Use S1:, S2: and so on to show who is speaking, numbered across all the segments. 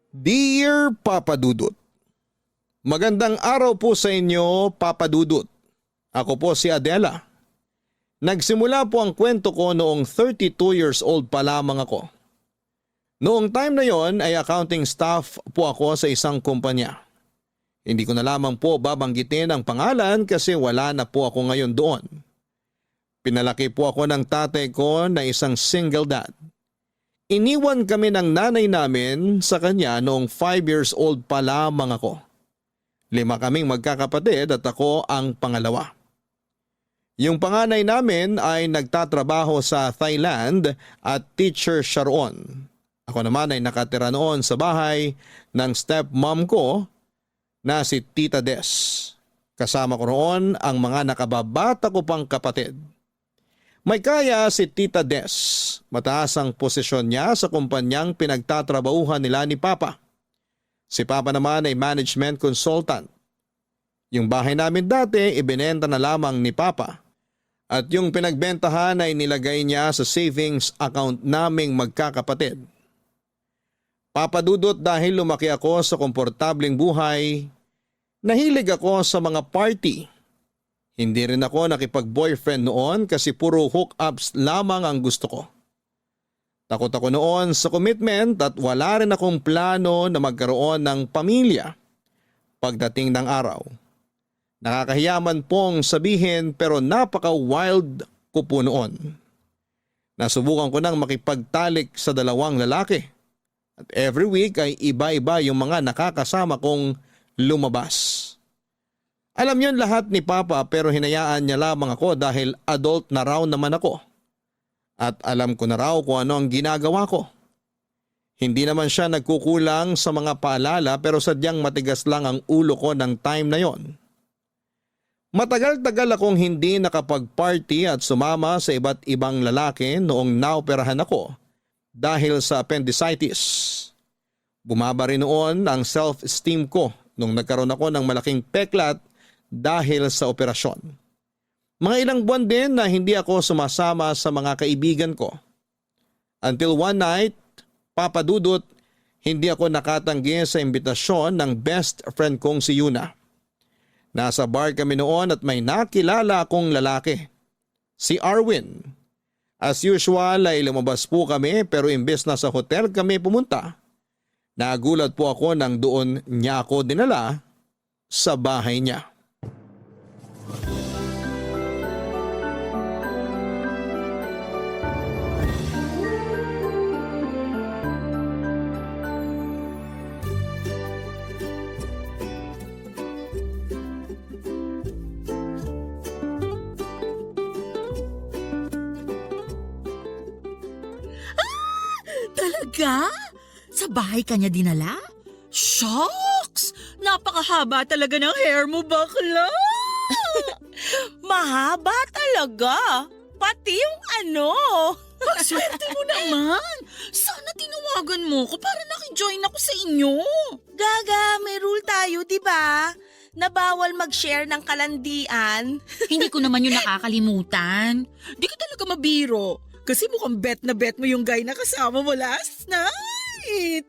S1: Dear Papa Dudut, magandang araw po sa inyo, Papa Dudut. Ako po si Adela. Nagsimula po ang kwento ko noong 32 years old pa lamang ako. Noong time na yon ay accounting staff po ako sa isang kumpanya. Hindi ko na lamang po babanggitin ang pangalan kasi wala na po ako ngayon doon. Pinalaki po ako ng tatay ko na isang single dad. Iniwan kami ng nanay namin sa kanya noong 5 years old pa lamang ako. 5 kaming magkakapatid at ako ang pangalawa. Yung panganay namin ay nagtatrabaho sa Thailand at teacher siya roon. Ako naman ay nakatira noon sa bahay ng stepmom ko na si Tita Des. Kasama ko roon ang mga nakababata ko pang kapatid. May kaya si Tita Des. Mataas ang posisyon niya sa kumpanyang pinagtatrabahuhan nila ni Papa. Si Papa naman ay management consultant. Yung bahay namin dati ibinenta na lamang ni Papa. At yung pinagbentahan ay nilagay niya sa savings account naming magkakapatid. Papa Dudut, dahil lumaki ako sa komportableng buhay, nahilig ako sa mga party. Hindi rin ako nakipag-boyfriend noon kasi puro hookups lamang ang gusto ko. Takot ako noon sa commitment at wala rin akong plano na magkaroon ng pamilya pagdating ng araw. Nakakahiyaman pong sabihin pero napaka-wild ko po noon. Nasubukan ko nang makipagtalik sa 2 lalaki at every week ay iba-iba yung mga nakakasama kong lumabas. Alam yon lahat ni Papa pero hinayaan niya lamang ako dahil adult na raw naman ako. At alam ko na raw kung ano ang ginagawa ko. Hindi naman siya nagkukulang sa mga paalala pero sadyang matigas lang ang ulo ko ng time na yon. Matagal-tagal akong hindi nakapag-party at sumama sa iba't ibang lalaki noong naoperahan ako dahil sa appendicitis. Bumaba rin noon ang self-esteem ko nung nagkaroon ako ng malaking peklat dahil sa operasyon. Mga ilang buwan din na hindi ako sumasama sa mga kaibigan ko. Until one night, Papa Dudut, hindi ako nakatanggi sa imbitasyon ng best friend kong si Yuna. Nasa bar kami noon at may nakilala akong lalaki, si Arwin. As usual ay lumabas po kami pero imbes na sa hotel kami pumunta, nagulat po ako nang doon niya ako dinala sa bahay niya.
S2: Talaga? Sa bahay ka niya dinala? Shucks! Napakahaba talaga ng hair mo, bakla!
S3: Mahaba talaga. Pati yung ano.
S2: Swerte mo naman! Sana tinawagan mo ko para nakijoin ako sa inyo.
S3: Gaga, may rule tayo, di ba? Na bawal mag-share ng kalandian.
S2: Hindi ko naman yung nakakalimutan. Di ka talaga mabiro. Kasi mukhang bet na bet mo yung guy na kasama mo last night.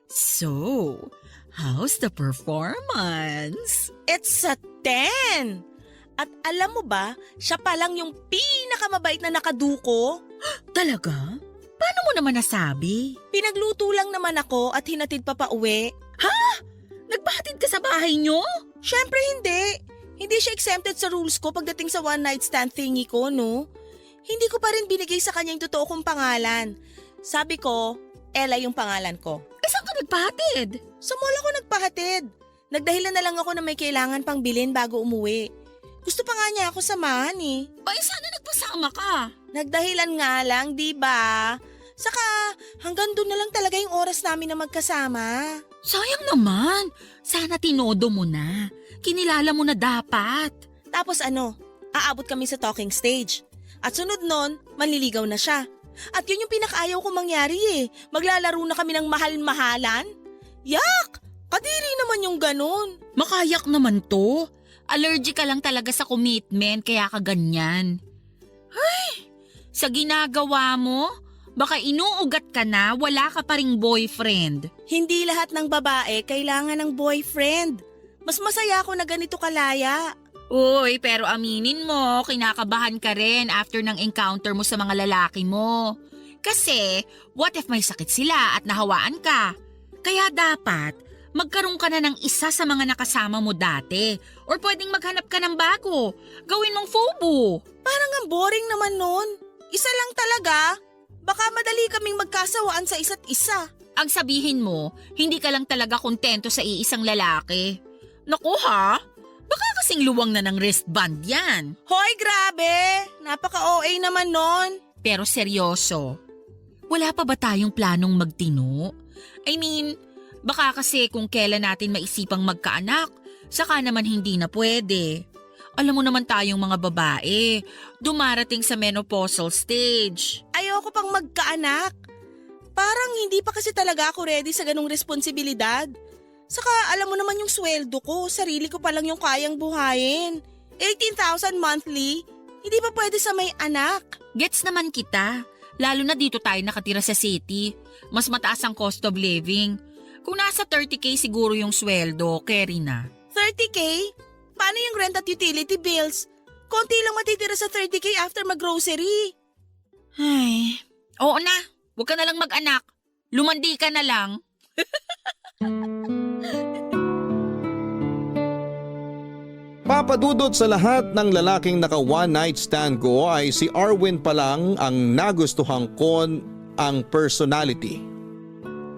S2: So, how's the performance?
S3: It's a 10. At alam mo ba, siya pa lang yung pinakamabait na nakaduko.
S2: Talaga? Paano mo naman nasabi?
S3: Pinagluto lang naman ako at hinatid pa pauwi.
S2: Nagbahatid ka sa bahay nyo?
S3: Syempre hindi. Hindi siya exempted sa rules ko pagdating sa one night stand thingy ko, no? Hindi ko pa rin binigay sa kanya yung totoo kong pangalan. Sabi ko, Ella yung pangalan ko.
S2: Saan ka nagbahatid?
S3: Sa mall ako nagpahatid. Nagdahilan na lang ako na may kailangan pang bilhin bago umuwi. Gusto pa nga niya ako samahan eh.
S2: Sana nagpasama ka.
S3: Nagdahilan nga lang, di ba? Saka hanggang doon na lang talaga yung oras namin na magkasama.
S2: Sayang naman. Sana tinodo mo na. Kinilala mo na dapat.
S3: Tapos aabot kami sa talking stage. At sunod nun, manliligaw na siya. At yun yung pinakaayaw ko mangyari eh. Maglalaro na kami ng mahal-mahalan. Yak! Kadiri naman yung ganun.
S2: Makayak naman to. Allergic ka lang talaga sa commitment kaya ka ganyan. Ay, sa ginagawa mo, Baka inuugat ka na, wala ka pa ring boyfriend.
S3: Hindi lahat ng babae kailangan ng boyfriend. Mas masaya ako na ganito kalaya.
S2: Uy, pero aminin mo, kinakabahan ka rin after ng encounter mo sa mga lalaki mo. Kasi, what if may sakit sila at nahawaan ka? Kaya dapat, magkaroon ka na ng isa sa mga nakasama mo dati. Or pwedeng maghanap ka ng bago. Gawin mong FOBO.
S3: Parang ang boring naman nun. Isa lang talaga. Baka madali kaming magkasawaan sa isa't isa.
S2: Ang sabihin mo, hindi ka lang talaga kontento sa iisang lalaki. Naku ha? Baka kasing luwang na ng wristband yan.
S3: Hoy, grabe! Napaka-OA naman nun.
S2: Pero seryoso, wala pa ba tayong planong magtino? I mean, baka kasi kung kailan natin maisipang magkaanak, saka naman hindi na pwede. Alam mo naman tayong mga babae, dumarating sa menopausal stage.
S3: Ayoko pang magkaanak. Parang hindi pa kasi talaga ako ready sa ganung responsibilidad. Saka alam mo naman yung sweldo ko, sarili ko pa lang yung kayang buhayin. 18,000 monthly, hindi pa pwede sa may anak.
S2: Gets naman kita, lalo na dito tayo nakatira sa city. Mas mataas ang cost of living. Kung nasa 30K siguro yung sweldo, carry na.
S3: 30K? Paano yung rent at utility bills? Konti lang matitira sa 30K after mag-grocery.
S2: Ay, oo na, huwag ka na lang mag-anak. Lumandi ka na lang.
S1: Papadudot sa lahat ng lalaking naka one night stand ko ay si Arwin pa lang ang nagustuhan ko ang personality.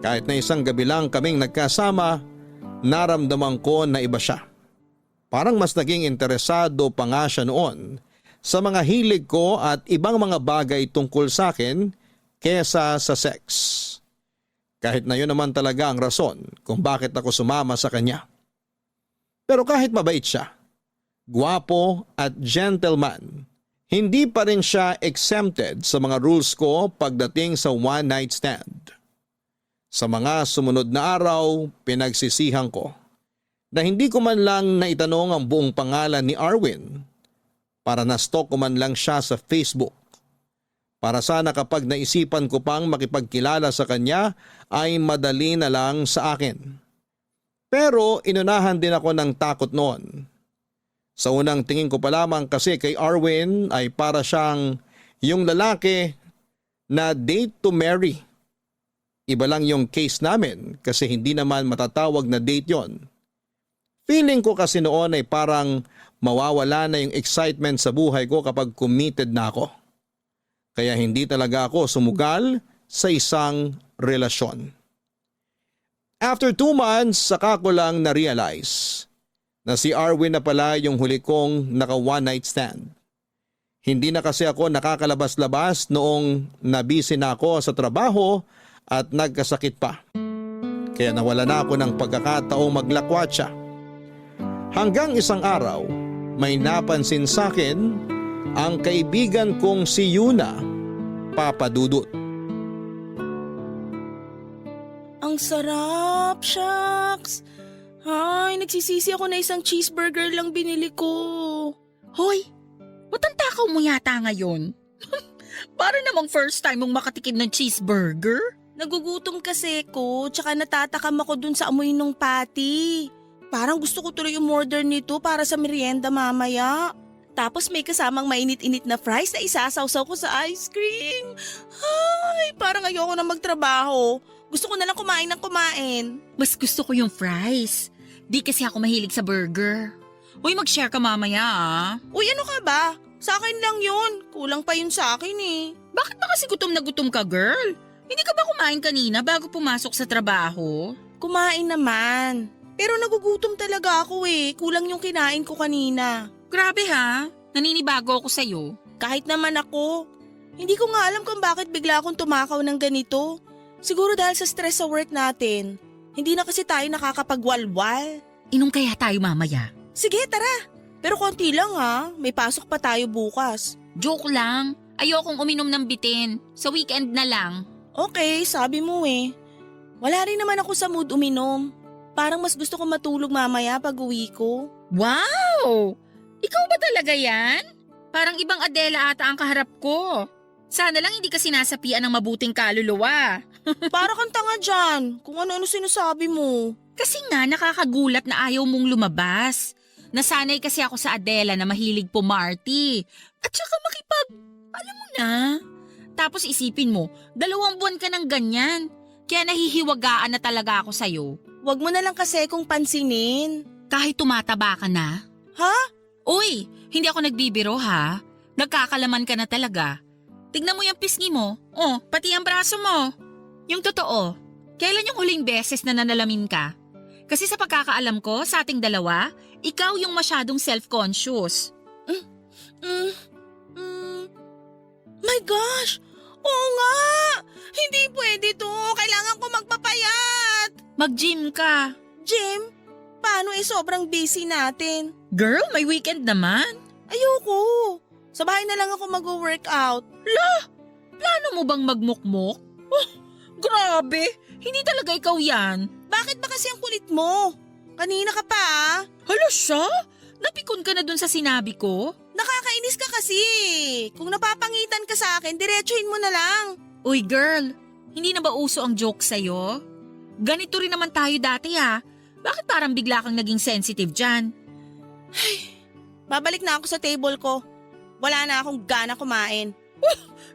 S1: Kahit na isang gabi lang kaming nagkasama, naramdaman ko na iba siya. Parang mas naging interesado pa nga siya noon sa mga hilig ko at ibang mga bagay tungkol sa akin kesa sa sex. Kahit na yun naman talaga ang rason kung bakit ako sumama sa kanya. Pero kahit mabait siya, gwapo at gentleman, hindi pa rin siya exempted sa mga rules ko pagdating sa one night stand. Sa mga sumunod na araw, pinagsisihan ko na hindi ko man lang naitanong ang buong pangalan ni Arwin para na-stalk ko man lang siya sa Facebook. Para sana kapag naisipan ko pang makipagkilala sa kanya ay madali na lang sa akin. Pero inunahan din ako ng takot noon. Sa unang tingin ko pa lamang kasi kay Arwin ay para siyang yung lalaki na date to marry. Iba lang yung case namin kasi hindi naman matatawag na date yon. Feeling ko kasi noon ay parang mawawala na yung excitement sa buhay ko kapag committed na ako. Kaya hindi talaga ako sumugal sa isang relasyon. After 2 months, saka ko lang na-realize na si Arwin na pala yung huli kong naka one night stand. Hindi na kasi ako nakakalabas-labas noong nabisi na ako sa trabaho at nagkasakit pa. Kaya nawala na ako ng pagkakataong maglakwat siya. Hanggang isang araw, may napansin sa akin ang kaibigan kong si Yuna, Papadudot.
S3: Ang sarap, shucks. Ay, nagsisisi ako na isang cheeseburger lang binili ko.
S2: Hoy, ba't ang takaw mo yata ngayon? Para namang first time mong makatikim ng cheeseburger.
S3: Nagugutom kasi ko, tsaka natatakam ako dun sa amoy ng patty. Parang gusto ko tuloy umorder nito para sa merienda mamaya. Tapos may kasamang mainit-init na fries na isasawsaw ko sa ice cream. Ay, parang ayoko na magtrabaho. Gusto ko na lang kumain ng kumain.
S2: Mas gusto ko yung fries. Di kasi ako mahilig sa burger. Uy, mag-share ka mamaya ah.
S3: Uy, ano ka ba? Sa akin lang yun. Kulang pa yun sa akin eh.
S2: Bakit ba kasi gutom na gutom ka, girl? Hindi ka ba kumain kanina bago pumasok sa trabaho?
S3: Kumain naman. Pero nagugutom talaga ako eh. Kulang yung kinain ko kanina.
S2: Grabe ha, naninibago ako sa'yo.
S3: Kahit naman ako. Hindi ko nga alam kung bakit bigla akong tumakaw ng ganito. Siguro dahil sa stress sa work natin. Hindi na kasi tayo nakakapagwalwal.
S2: Inom kaya tayo mamaya?
S3: Sige, tara. Pero konti lang ha. May pasok pa tayo bukas.
S2: Joke lang. Ayokong uminom ng bitin. Sa weekend na lang.
S3: Okay, sabi mo eh. Wala rin naman ako sa mood uminom. Parang mas gusto ko matulog mamaya pag uwi ko.
S2: Wow! Ikaw ba talaga yan? Parang ibang Adela ata ang kaharap ko. Sana lang hindi ka sinasapian ng mabuting kaluluwa.
S3: Para kang tanga dyan, kung ano-ano sinasabi mo.
S2: Kasi nga nakakagulat na ayaw mong lumabas. Nasanay kasi ako sa Adela na mahilig pumarty. At saka alam mo na. Tapos isipin mo, 2 buwan ka ng ganyan. Kaya nahihiwagaan na talaga ako sa'yo.
S3: Wag mo na lang kasi kung pansinin.
S2: Kahit tumataba ka na.
S3: Ha?
S2: Uy, hindi ako nagbibiro ha. Nagkakalaman ka na talaga. Tignan mo yung pisngi mo. Oh, pati ang braso mo. Yung totoo, kailan yung huling beses na nanalamin ka? Kasi sa pagkakaalam ko, sa ating dalawa, ikaw yung masyadong self-conscious.
S3: My gosh! Oo nga! Hindi pwede to. Kailangan ko magpapayat.
S2: Mag-gym ka.
S3: Jim, paano sobrang busy natin?
S2: Girl, may weekend naman.
S3: Ayoko. Sa bahay na lang ako mag-workout.
S2: Plano mo bang magmukmok? Oh, grabe. Hindi talaga ikaw yan.
S3: Bakit ba kasi ang kulit mo? Kanina ka pa ah.
S2: Hala siya? Napikon ka na dun sa sinabi ko?
S3: Nakakainis ka kasi. Kung napapangitan ka sa akin, diretsuhin mo na lang.
S2: Uy girl, hindi na ba uso ang joke sa'yo? Ganito rin naman tayo dati ha. Bakit parang bigla kang naging sensitive dyan?
S3: Babalik na ako sa table ko. Wala na akong gana kumain.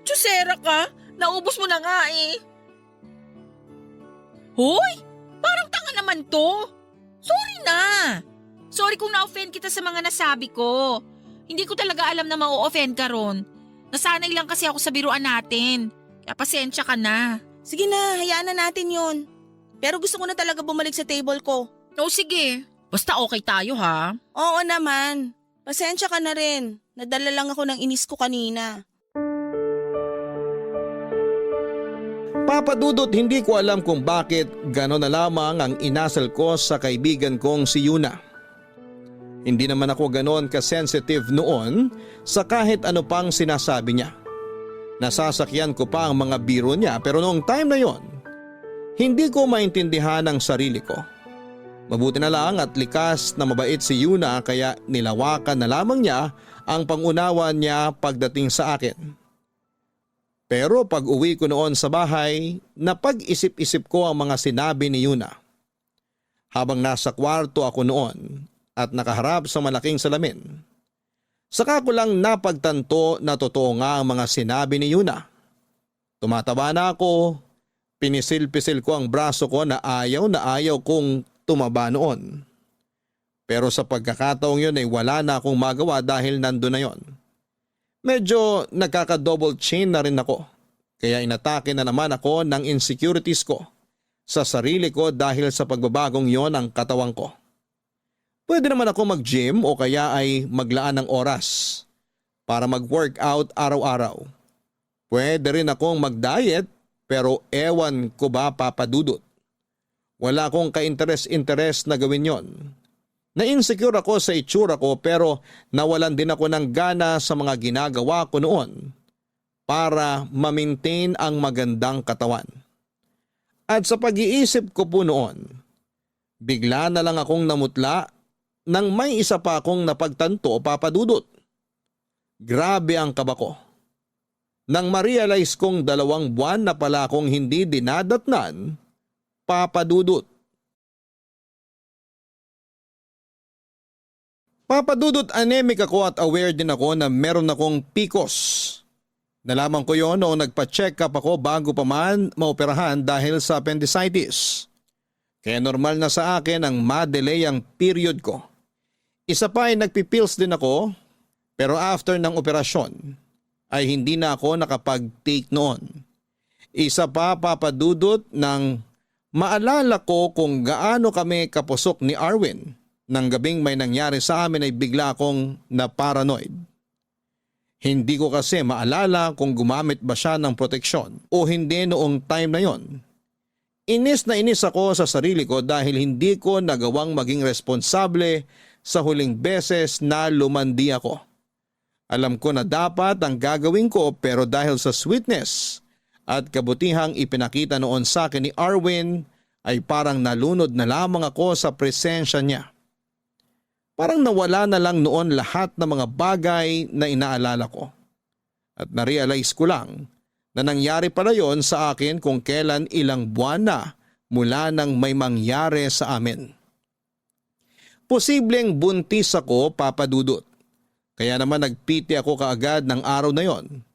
S2: Tsusera ka? Naubos mo na nga eh. Hoy! Parang tanga naman to. Sorry na. Sorry kung na-offend kita sa mga nasabi ko. Hindi ko talaga alam na ma-offend ka ron. Nasanay lang kasi ako sa biruan natin. Kaya pasensya ka na.
S3: Sige na, hayaan na natin yon. Pero gusto ko na talaga bumalik sa table ko.
S2: O sige. Basta okay tayo ha.
S3: Oo naman. Pasensya ka na rin. Nadala lang ako ng inis ko kanina.
S1: Papa Dudut, hindi ko alam kung bakit gano'n na lamang ang inasal ko sa kaibigan kong si Yuna. Hindi naman ako gano'n ka-sensitive noon sa kahit ano pang sinasabi niya. Nasasakyan ko pa ang mga biro niya pero noong time na yon, hindi ko maintindihan ang sarili ko. Mabuti na lang at likas na mabait si Yuna kaya nilawakan na lamang niya ang pangunawa niya pagdating sa akin. Pero pag uwi ko noon sa bahay, napag-isip-isip ko ang mga sinabi ni Yuna. Habang nasa kwarto ako noon at nakaharap sa malaking salamin, saka ko lang napagtanto na totoo nga ang mga sinabi ni Yuna. Tumataba na ako, pinisil-pisil ko ang braso ko na ayaw kong tumaba noon. Pero sa pagkakataong yun ay wala na akong magawa dahil nandun na yon. Medyo nagkaka-double chin na rin ako, kaya inatake na naman ako ng insecurities ko sa sarili ko dahil sa pagbabagong yon ang katawan ko. Pwede naman ako mag-gym o kaya ay maglaan ng oras para mag-workout araw-araw. Pwede rin akong mag-diet pero ewan ko ba Papa Dudut. Wala akong ka-interes na gawin yon. Na-insecure ako sa itsura ko pero nawalan din ako ng gana sa mga ginagawa ko noon para ma-maintain ang magandang katawan. At sa pag-iisip ko po noon, bigla na lang akong namutla nang may isa pa akong napagtanto, Papa Dudut. Grabe ang kaba ko. Nang ma-realize kong 2 buwan na pala akong hindi dinadatnan, Papa Dudut. Papa Dudut, anemic ako at aware din ako na meron akong PCOS. Nalaman ko yon noong nagpa-check up ako bago pa man maoperahan dahil sa appendicitis. Kaya normal na sa akin ang ma-delay ang period ko. Isa pa ay nagpipills din ako pero after ng operasyon ay hindi na ako nakapag-take noon. Isa pa Papa Dudut nang maalala ko kung gaano kami kapusok ni Arwin. Nang gabing may nangyari sa amin ay bigla akong na-paranoid. Hindi ko kasi maalala kung gumamit ba siya ng proteksyon o hindi noong time na yon. Inis na inis ako sa sarili ko dahil hindi ko nagawang maging responsable sa huling beses na lumandi ako. Alam ko na dapat ang gagawin ko pero dahil sa sweetness at kabutihang ipinakita noon sa akin ni Arwin ay parang nalunod na lamang ako sa presensya niya. Parang nawala na lang noon lahat ng mga bagay na inaalala ko. At narealize ko lang na nangyari pala yon sa akin kung kailan ilang buwan na mula nang may mangyari sa amin. Posibleng buntis ako, Papa Dudut. Kaya naman nagpiti ako kaagad ng araw na yon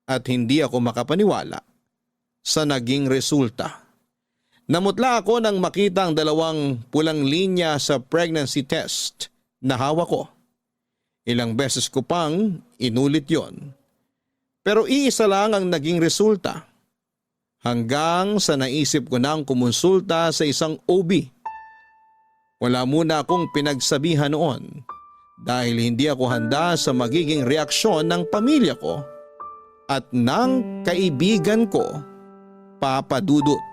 S1: at hindi ako makapaniwala sa naging resulta. Namutla ako nang makita ang 2 pulang linya sa pregnancy test na hawak ko. Ilang beses ko pang inulit yon. Pero iisa lang ang naging resulta. Hanggang sa naisip ko nang kumonsulta sa isang OB. Wala muna akong pinagsabihan noon dahil hindi ako handa sa magiging reaksyon ng pamilya ko at ng kaibigan ko, Papa Dudut.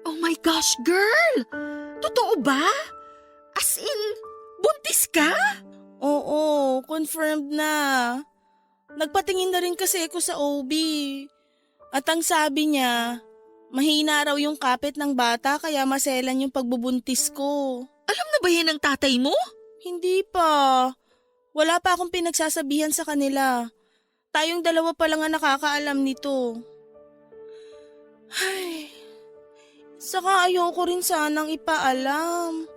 S2: Oh my gosh, girl! Totoo ba? As in, buntis ka?
S3: Oo, confirmed na. Nagpatingin na rin kasi ako sa OB. At ang sabi niya, mahina raw yung kapit ng bata kaya maselan yung pagbubuntis ko.
S2: Alam na ba yan ng tatay mo?
S3: Hindi pa. Wala pa akong pinagsasabihan sa kanila. Tayong 2 pa lang ang nakakaalam nito. Ay, saka ayoko rin sanang ipaalam.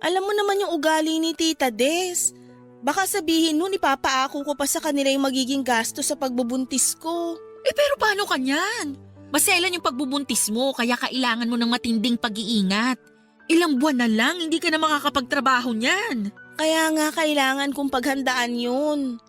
S3: Alam mo naman yung ugali ni Tita Des. Baka sabihin nun ipapaako ko pa sa kanila yung magiging gasto sa pagbubuntis ko.
S2: Pero paano ka niyan? Maselan yung pagbubuntis mo kaya kailangan mo ng matinding pag-iingat. Ilang buwan na lang hindi ka na makakapagtrabaho niyan.
S3: Kaya nga kailangan kong paghandaan yun.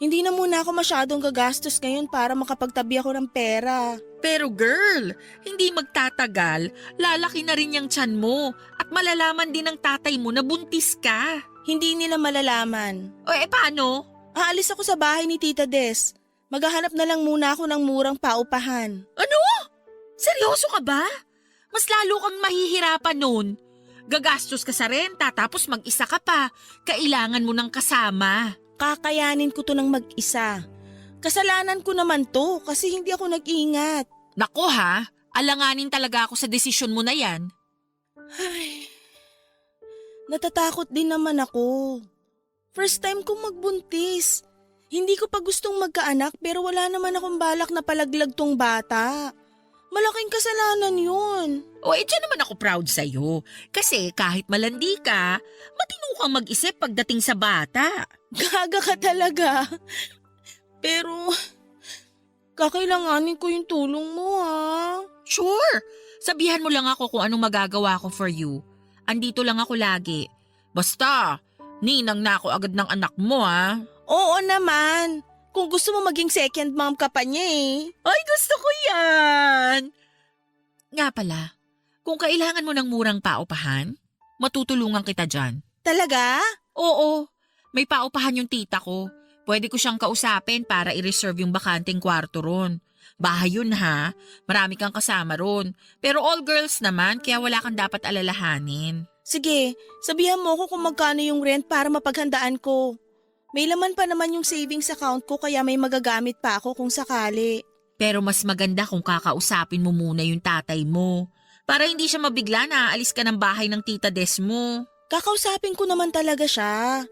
S3: Hindi na muna ako masyadong gagastos ngayon para makapagtabi ako ng pera.
S2: Pero girl, hindi magtatagal, lalaki na rin yung tiyan mo at malalaman din ng tatay mo na buntis ka.
S3: Hindi nila malalaman.
S2: Paano?
S3: Aalis ako sa bahay ni Tita Des. Maghahanap na lang muna ako ng murang paupahan.
S2: Ano? Seryoso ka ba? Mas lalo kang mahihirapan nun. Gagastos ka sa renta tapos mag-isa ka pa. Kailangan mo ng kasama.
S3: Kakayanin ko to ng mag-isa. Kasalanan ko naman to kasi hindi ako nag-ingat.
S2: Nako ha, alanganin talaga ako sa desisyon mo na yan.
S3: Ay, natatakot din naman ako. First time kong magbuntis. Hindi ko pa gustong magkaanak pero wala naman akong balak na palaglag tong bata. Malaking kasalanan yun.
S2: Diyan naman ako proud sa'yo. Kasi kahit malandi ka, matino kang mag-isip pagdating sa bata.
S3: Gaga ka talaga. Pero, kakailanganin ko yung tulong mo ha.
S2: Sure, sabihan mo lang ako kung anong magagawa ko for you. Andito lang ako lagi. Basta, ninang na ako agad ng anak mo ha.
S3: Oo naman. Kung gusto mo maging second mom ka pa niya eh.
S2: Ay, gusto ko yan! Nga pala, kung kailangan mo ng murang paupahan, matutulungan kita dyan.
S3: Talaga?
S2: Oo, may paupahan yung tita ko. Pwede ko siyang kausapin para i-reserve yung bakanteng kwarto ron. Bahay yun ha, marami kang kasama ron. Pero all girls naman, kaya wala kang dapat alalahanin.
S3: Sige, sabihan mo ko kung magkano yung rent para mapaghandaan ko. May laman pa naman yung savings account ko kaya may magagamit pa ako kung sakali.
S2: Pero mas maganda kung kakausapin mo muna yung tatay mo. Para hindi siya mabigla na aalis ka ng bahay ng tita Des mo.
S3: Kakausapin ko naman talaga siya.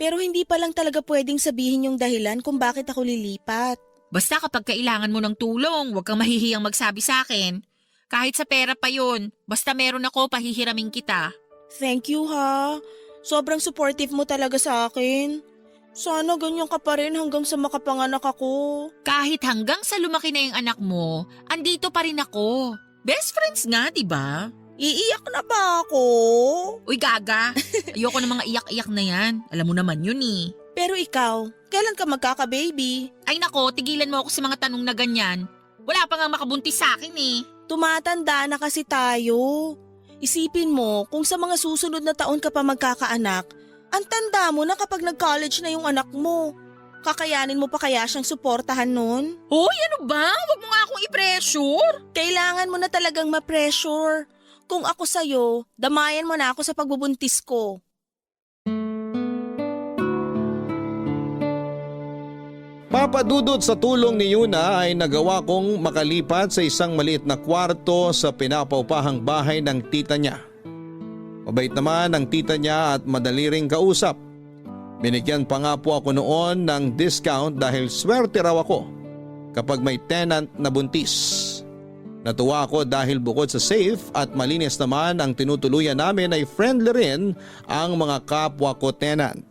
S3: Pero hindi pa lang talaga pwedeng sabihin yung dahilan kung bakit ako lilipat.
S2: Basta kapag kailangan mo ng tulong, huwag kang mahihiyang magsabi sa akin. Kahit sa pera pa yun, basta meron ako, pahihiramin kita.
S3: Thank you ha. Sobrang supportive mo talaga sa akin. Sana ganyan ka pa rin hanggang sa makapanganak ako.
S2: Kahit hanggang sa lumaki na yung anak mo, andito pa rin ako. Best friends nga, di ba?
S3: Iiyak na ba ako?
S2: Uy, gaga. Ayoko ng mga iyak-iyak na yan. Alam mo naman yun eh.
S3: Pero ikaw, kailan ka magkaka-baby?
S2: Ay nako, tigilan mo ako sa mga tanong na ganyan. Wala pa nga makabuntis sa akin eh.
S3: Tumatanda na kasi tayo. Isipin mo, kung sa mga susunod na taon ka pa magkakaanak, ang tanda mo na kapag nag-college na yung anak mo. Kakayanin mo pa kaya siyang suportahan nun?
S2: Hoy, ano ba? Huwag mo nga akong i-pressure.
S3: Kailangan mo na talagang ma-pressure. Kung ako sa'yo, damayan mo na ako sa pagbubuntis ko.
S1: Papadudot sa tulong ni Yuna ay nagawa kong makalipat sa isang maliit na kwarto sa pinapaupahang bahay ng tita niya. Mabait naman ang tita niya at madali ring kausap. Binigyan pa nga po ako noon ng discount dahil swerte raw ako kapag may tenant na buntis. Natuwa ako dahil bukod sa safe at malinis naman ang tinutuluyan namin ay friendly rin ang mga kapwa ko tenant.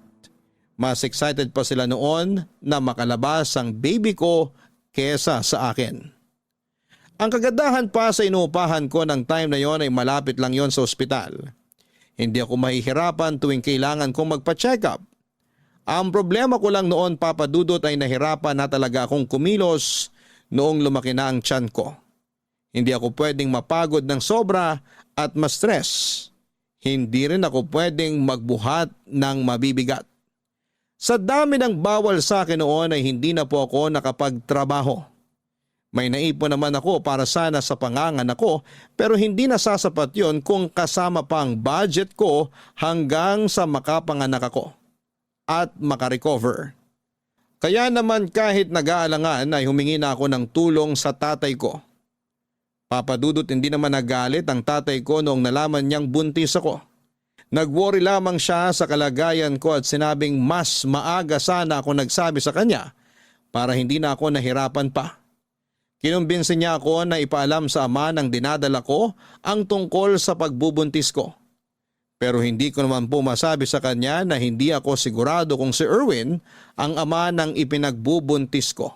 S1: Mas excited pa sila noon na makalabas ang baby ko kesa sa akin. Ang kagandahan pa sa inuupahan ko ng time na yon ay malapit lang yon sa ospital. Hindi ako mahihirapan tuwing kailangan kong magpa-check up. Ang problema ko lang noon, Papa Dudut, ay nahirapan na talaga akong kumilos noong lumaki na ang tiyan ko. Hindi ako pwedeng mapagod ng sobra at ma-stress. Hindi rin ako pwedeng magbuhat ng mabibigat. Sa dami ng bawal sa akin noon ay hindi na po ako nakapagtrabaho. May naipon naman ako para sana sa panganganak ko pero hindi nasasapat yon kung kasama pa ang budget ko hanggang sa makapanganak ako at makarecover. Kaya naman kahit nag-aalangan ay humingi na ako ng tulong sa tatay ko. Papa Dudut, hindi naman nagalit ang tatay ko noong nalaman niyang buntis ako. Nag-worry lamang siya sa kalagayan ko at sinabing mas maaga sana ako nagsabi sa kanya para hindi na ako nahirapan pa. Kinumbinsi niya ako na ipaalam sa ama ng dinadala ko ang tungkol sa pagbubuntis ko. Pero hindi ko naman po masabi sa kanya na hindi ako sigurado kung si Erwin ang ama ng ipinagbubuntis ko.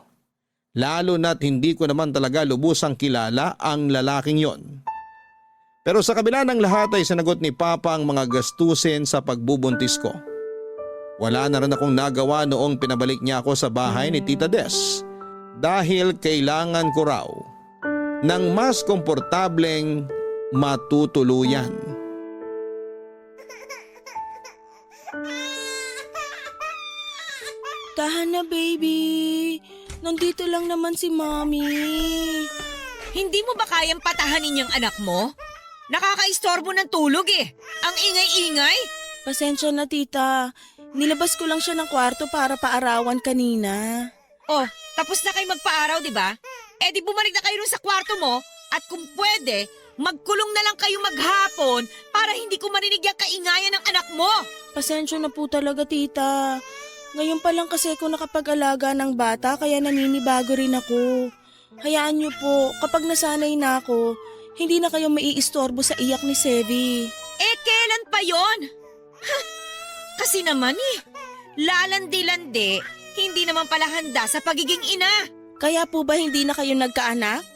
S1: Lalo na't hindi ko naman talaga lubusang kilala ang lalaking yon. Pero sa kabila ng lahat ay sinagot ni Papa ang mga gastusin sa pagbubuntis ko. Wala na rin akong nagawa noong pinabalik niya ako sa bahay ni Tita Des dahil kailangan ko raw ng mas komportableng matutuluyan.
S3: Tahan na, baby. Nandito lang naman si Mommy.
S2: Hindi mo ba kayang patahanin yung anak mo? Nakakaistorbo ng tulog eh. Ang ingay-ingay.
S3: Pasensya na, tita. Nilabas ko lang siya ng kwarto para paarawan kanina.
S2: Oh, tapos na kayo magpaaraw, di ba? Eh di bumalik na kayo rin sa kwarto mo at kung pwede, magkulong na lang kayo maghapon para hindi ko marinig yung kaingayan ng anak mo.
S3: Pasensya na po talaga, tita. Ngayon pa lang kasi ako nakapag-alaga ng bata kaya naninibago rin ako. Hayaan niyo po, kapag nasanay na ako, hindi na kayo maiistorbo sa iyak ni Sevi.
S2: Eh kailan pa yon? Kasi naman lalandi-landi, hindi naman pala handa sa pagiging ina.
S3: Kaya po ba hindi na kayo nagkaanak?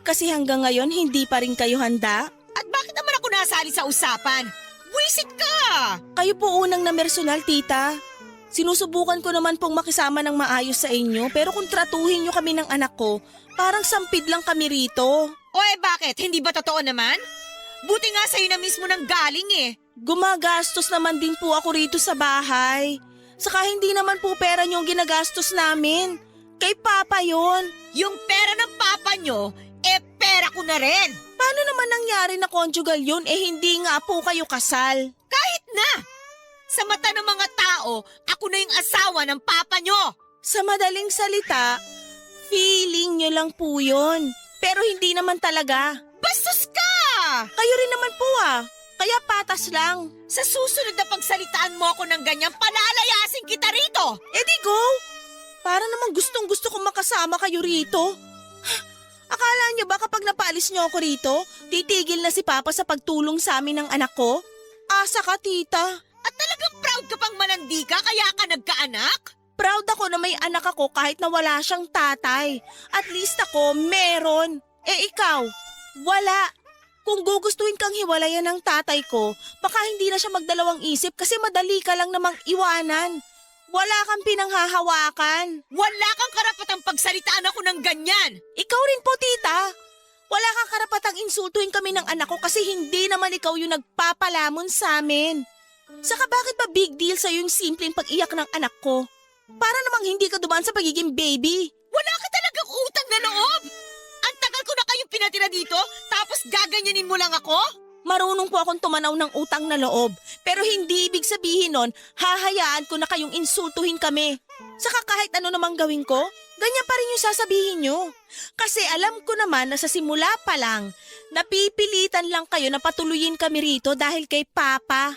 S3: Kasi hanggang ngayon hindi pa rin kayo handa?
S2: At bakit naman ako nasali sa usapan? Buisit ka!
S3: Kayo po unang namersonal, tita. Sinusubukan ko naman pong makisama ng maayos sa inyo pero kung tratuhin nyo kami ng anak ko, parang sampid lang kami rito.
S2: O bakit? Hindi ba totoo naman? Buti nga sa'yo na mismo nang galing eh.
S3: Gumagastos naman din po ako rito sa bahay. Saka hindi naman po pera nyo ang ginagastos namin. Kay Papa yon.
S2: Yung pera ng papa nyo, pera ko na rin.
S3: Paano naman nangyari na conjugal yun hindi nga po kayo kasal?
S2: Kahit na! Sa mata ng mga tao, ako na yung asawa ng papa nyo.
S3: Sa madaling salita, feeling nyo lang po yun. Pero hindi naman talaga.
S2: Bastos ka!
S3: Kayo rin naman po Kaya patas lang.
S2: Sa susunod na pagsalitaan mo ako ng ganyan, palalayasin kita rito.
S3: Di go! Para naman gustong gusto kong makasama kayo rito. Akala nyo ba kapag napaalis nyo ako rito, titigil na si Papa sa pagtulong sa amin ng anak ko? Asa ka, tita.
S2: At talagang proud ka pang manandi ka kaya ka nagkaanak?
S3: Proud ako na may anak ako kahit na wala siyang tatay. At least ako meron. Ikaw, wala. Kung gugustuhin kang hiwalayan ng tatay ko, baka hindi na siya magdalawang isip kasi madali ka lang namang iwanan. Wala kang pinanghahawakan.
S2: Wala kang karapatang pagsalitaan ako ng ganyan.
S3: Ikaw rin po, tita. Wala kang karapatang insultuhin kami ng anak ko kasi hindi naman ikaw yung nagpapalamon sa amin. Saka bakit ba big deal sa'yo yung simpleng pag-iyak ng anak ko? Para namang hindi ka dumaan sa pagiging baby.
S2: Wala ka talagang utang na loob! Ang tagal ko na kayong pinatira dito, tapos gaganyanin mo lang ako?
S3: Marunong po akong tumanaw ng utang na loob. Pero hindi ibig sabihin nun, hahayaan ko na kayong insultuhin kami. Saka kahit ano namang gawin ko, ganyan pa rin yung sasabihin nyo. Kasi alam ko naman na sa simula pa lang, Napipilitan lang kayo na patuloyin kami rito dahil kay Papa.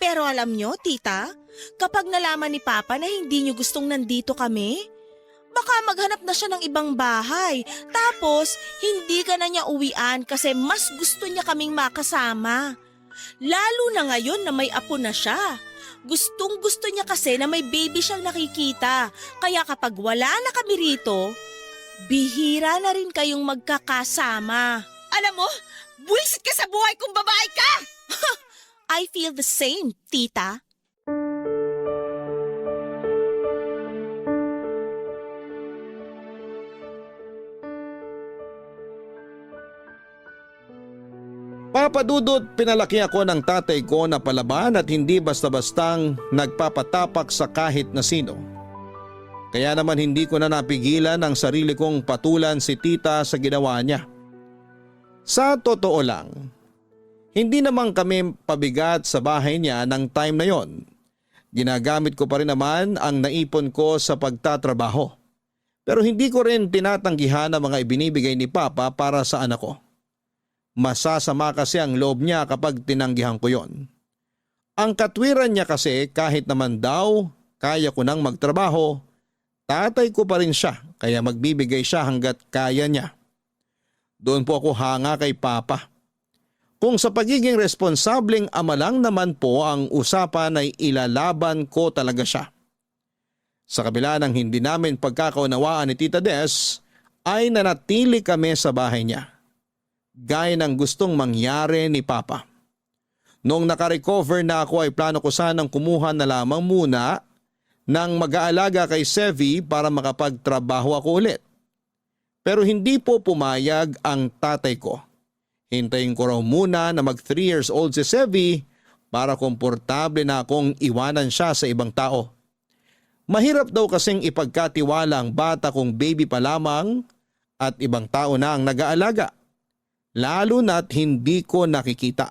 S3: Pero alam nyo, tita, kapag nalaman ni Papa na hindi nyo gustong nandito kami, baka maghanap na siya ng ibang bahay. Tapos, hindi ka na niya uwian kasi mas gusto niya kaming makasama. Lalo na ngayon na may apo na siya. Gustong gusto niya kasi na may baby siyang nakikita. Kaya kapag wala na kami rito, bihira na rin kayong magkakasama.
S2: Alam mo, buwisit ka sa buhay kung babae ka!
S3: I feel the same, tita.
S1: Papa Dudut, pinalaki ako ng tatay ko na palaban at hindi basta-bastang nagpapatapak sa kahit na sino. Kaya naman hindi ko na napigilan ang sarili kong patulan si tita sa ginawa niya. Sa totoo lang, hindi naman kami pabigat sa bahay niya ng time na yon. Ginagamit ko pa rin naman ang naipon ko sa pagtatrabaho. Pero hindi ko rin tinatanggihan ang mga ibinibigay ni Papa para sa anak ko. Masasama kasi ang loob niya kapag tinanggihan ko yon. Ang katwiran niya kasi kahit naman daw kaya ko nang magtrabaho, tatay ko pa rin siya kaya magbibigay siya hanggat kaya niya. Doon po ako hanga kay Papa. Kung sa pagiging responsableng ama lang naman po ang usapan ay ilalaban ko talaga siya. Sa kabila ng hindi namin pagkakaunawaan ni Tita Des, ay nanatili kami sa bahay niya. Gaya ng gustong mangyari ni Papa. Noong nakarecover na ako ay plano ko sanang kumuha na lamang muna ng mag-aalaga kay Sevi para makapagtrabaho ako ulit. Pero hindi po pumayag ang tatay ko. Hintayin ko raw muna na mag 3 years old si Sevi para komportable na akong iwanan siya sa ibang tao. Mahirap daw kasing ipagkatiwala ang bata kung baby pa lamang at ibang tao na ang nag-aalaga. Lalo na't hindi ko nakikita.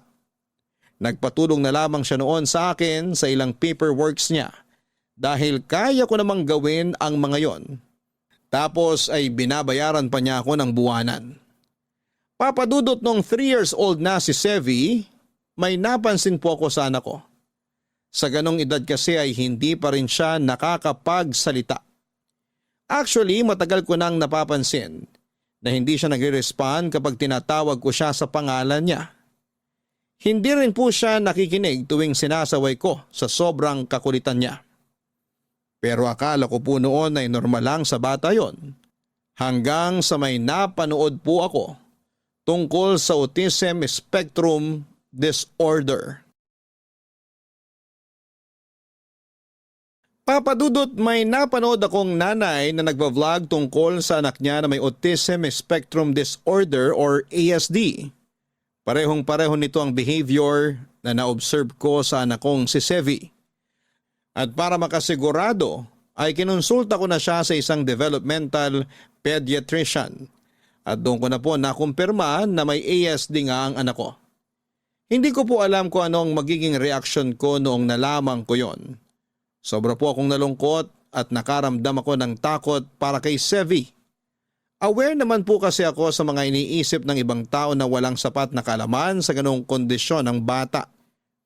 S1: Nagpatulong na lamang siya noon sa akin sa ilang paperworks niya dahil kaya ko namang gawin ang mga yon. Tapos ay binabayaran pa niya ako ng buwanan. Papadudot nung 3 years old na si Sevi, may napansin po ako sa anak ko. Sa ganong edad kasi ay hindi pa rin siya nakakapagsalita. Actually, matagal ko nang napapansin na hindi siya nagre-respond kapag tinatawag ko siya sa pangalan niya. Hindi rin po siya nakikinig tuwing sinasaway ko sa sobrang kakulitan niya. Pero akala ko po noon ay normal lang sa bata yon. Hanggang sa may napanood po ako tungkol sa autism spectrum disorder. Papadudot, may napanood akong nanay na nagva-vlog tungkol sa anak niya na may autism spectrum disorder or ASD. Parehong-pareho nito ang behavior na na-observe ko sa anak kong si Sevi. At para makasigurado ay kinonsulta ko na siya sa isang developmental pediatrician. At doon ko na po nakumpirma na may ASD nga ang anak ko. Hindi ko po alam kung ano ang magiging reaction ko noong nalaman ko yon. Sobra po akong nalungkot at nakaramdam ako ng takot para kay Sevi. Aware naman po kasi ako sa mga iniisip ng ibang tao na walang sapat na kaalaman sa ganong kondisyon ng bata.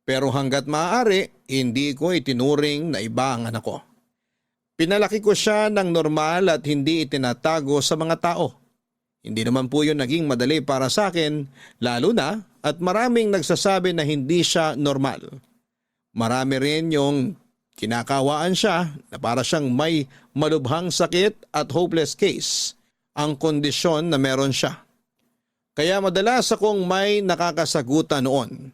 S1: Pero hanggat maaari, hindi ko itinuring na iba ang anak ko. Pinalaki ko siya ng normal at hindi itinatago sa mga tao. Hindi naman po yun naging madali para sa akin, lalo na at maraming nagsasabi na hindi siya normal. Marami rin yung kinakawaan siya na para siyang may malubhang sakit at hopeless case ang kondisyon na meron siya. Kaya madalas akong may nakakasagutan noon.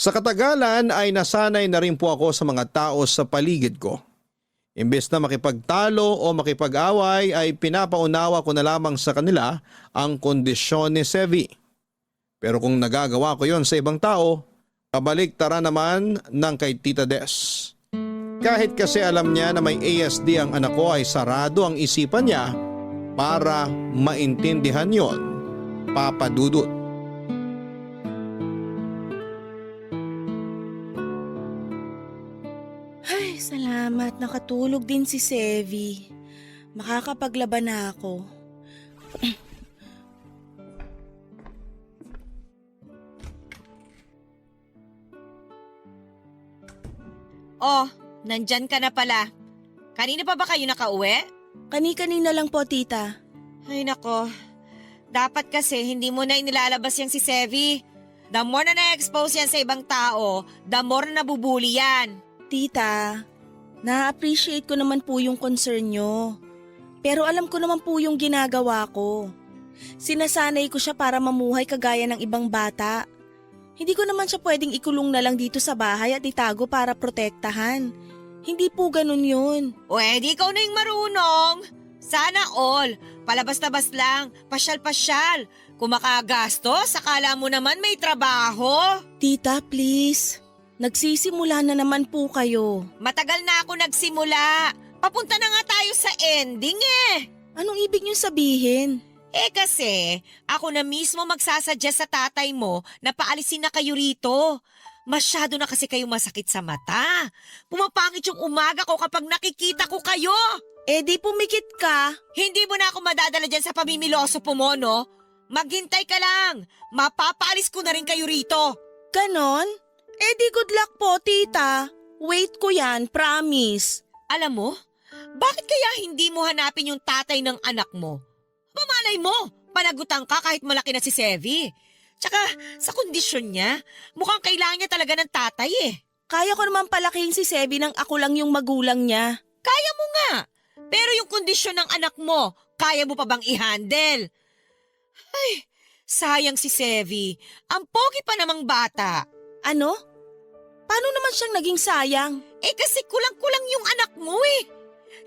S1: Sa katagalan ay nasanay na rin po ako sa mga tao sa paligid ko. Imbes na makipagtalo o makipag-away ay pinapaunawa ko na lamang sa kanila ang kondisyon ni Sevi. Pero kung nagagawa ko yon sa ibang tao, kabaliktaran naman ng kay Tita Des. Kahit kasi alam niya na may ASD ang anak ko ay sarado ang isipan niya para maintindihan yon, Papa Dudut.
S3: Ay, salamat. Nakatulog din si Sevi. Makakapaglaban na ako.
S4: Oh, nandyan ka na pala. Kanina pa ba kayo nakauwi?
S3: Kani-kanina lang po, tita.
S4: Ay nako, dapat kasi hindi mo na inilalabas yan si Sevi. The more na na-expose yan sa ibang tao, the more na nabubuli yan.
S3: Tita, na-appreciate ko naman po yung concern nyo. Pero alam ko naman po yung ginagawa ko. Sinasanay ko siya para mamuhay kagaya ng ibang bata. Hindi ko naman siya pwedeng ikulong na lang dito sa bahay at itago para protektahan. Hindi po ganun yun.
S4: O edi ikaw na yung marunong. Sana all. Palabas-labas lang, pasyal-pasyal. Kung makagastos, akala mo naman may trabaho.
S3: Tita, please. Nagsisimula na naman po kayo.
S4: Matagal na ako nagsimula. Papunta na nga tayo sa ending eh.
S3: Anong ibig niyong sabihin?
S4: Kasi, ako na mismo magsasuggest sa tatay mo na paalisin na kayo rito. Masyado na kasi kayo masakit sa mata. Pumapangit yung umaga ko kapag nakikita ko kayo.
S3: Di pumikit ka.
S4: Hindi mo na ako madadala dyan sa pamimiloso po mo, no? Maghintay ka lang. Mapapaalis ko na rin kayo rito.
S3: Ganon? Di good luck po, tita. Wait ko yan, promise.
S4: Alam mo, bakit kaya hindi mo hanapin yung tatay ng anak mo? Mamalay mo, panagutan ka kahit malaki na si Sevi. Tsaka sa kondisyon niya, mukhang kailangan niya talaga ng tatay eh.
S3: Kaya ko naman palakihin si Sebi nang ako lang yung magulang niya.
S4: Kaya mo nga, pero yung kondisyon ng anak mo, kaya mo pa bang i-handle? Ay, sayang si Sevi. Ang pogi pa namang bata.
S3: Ano? Paano naman siyang naging sayang?
S4: Kasi kulang-kulang yung anak mo eh.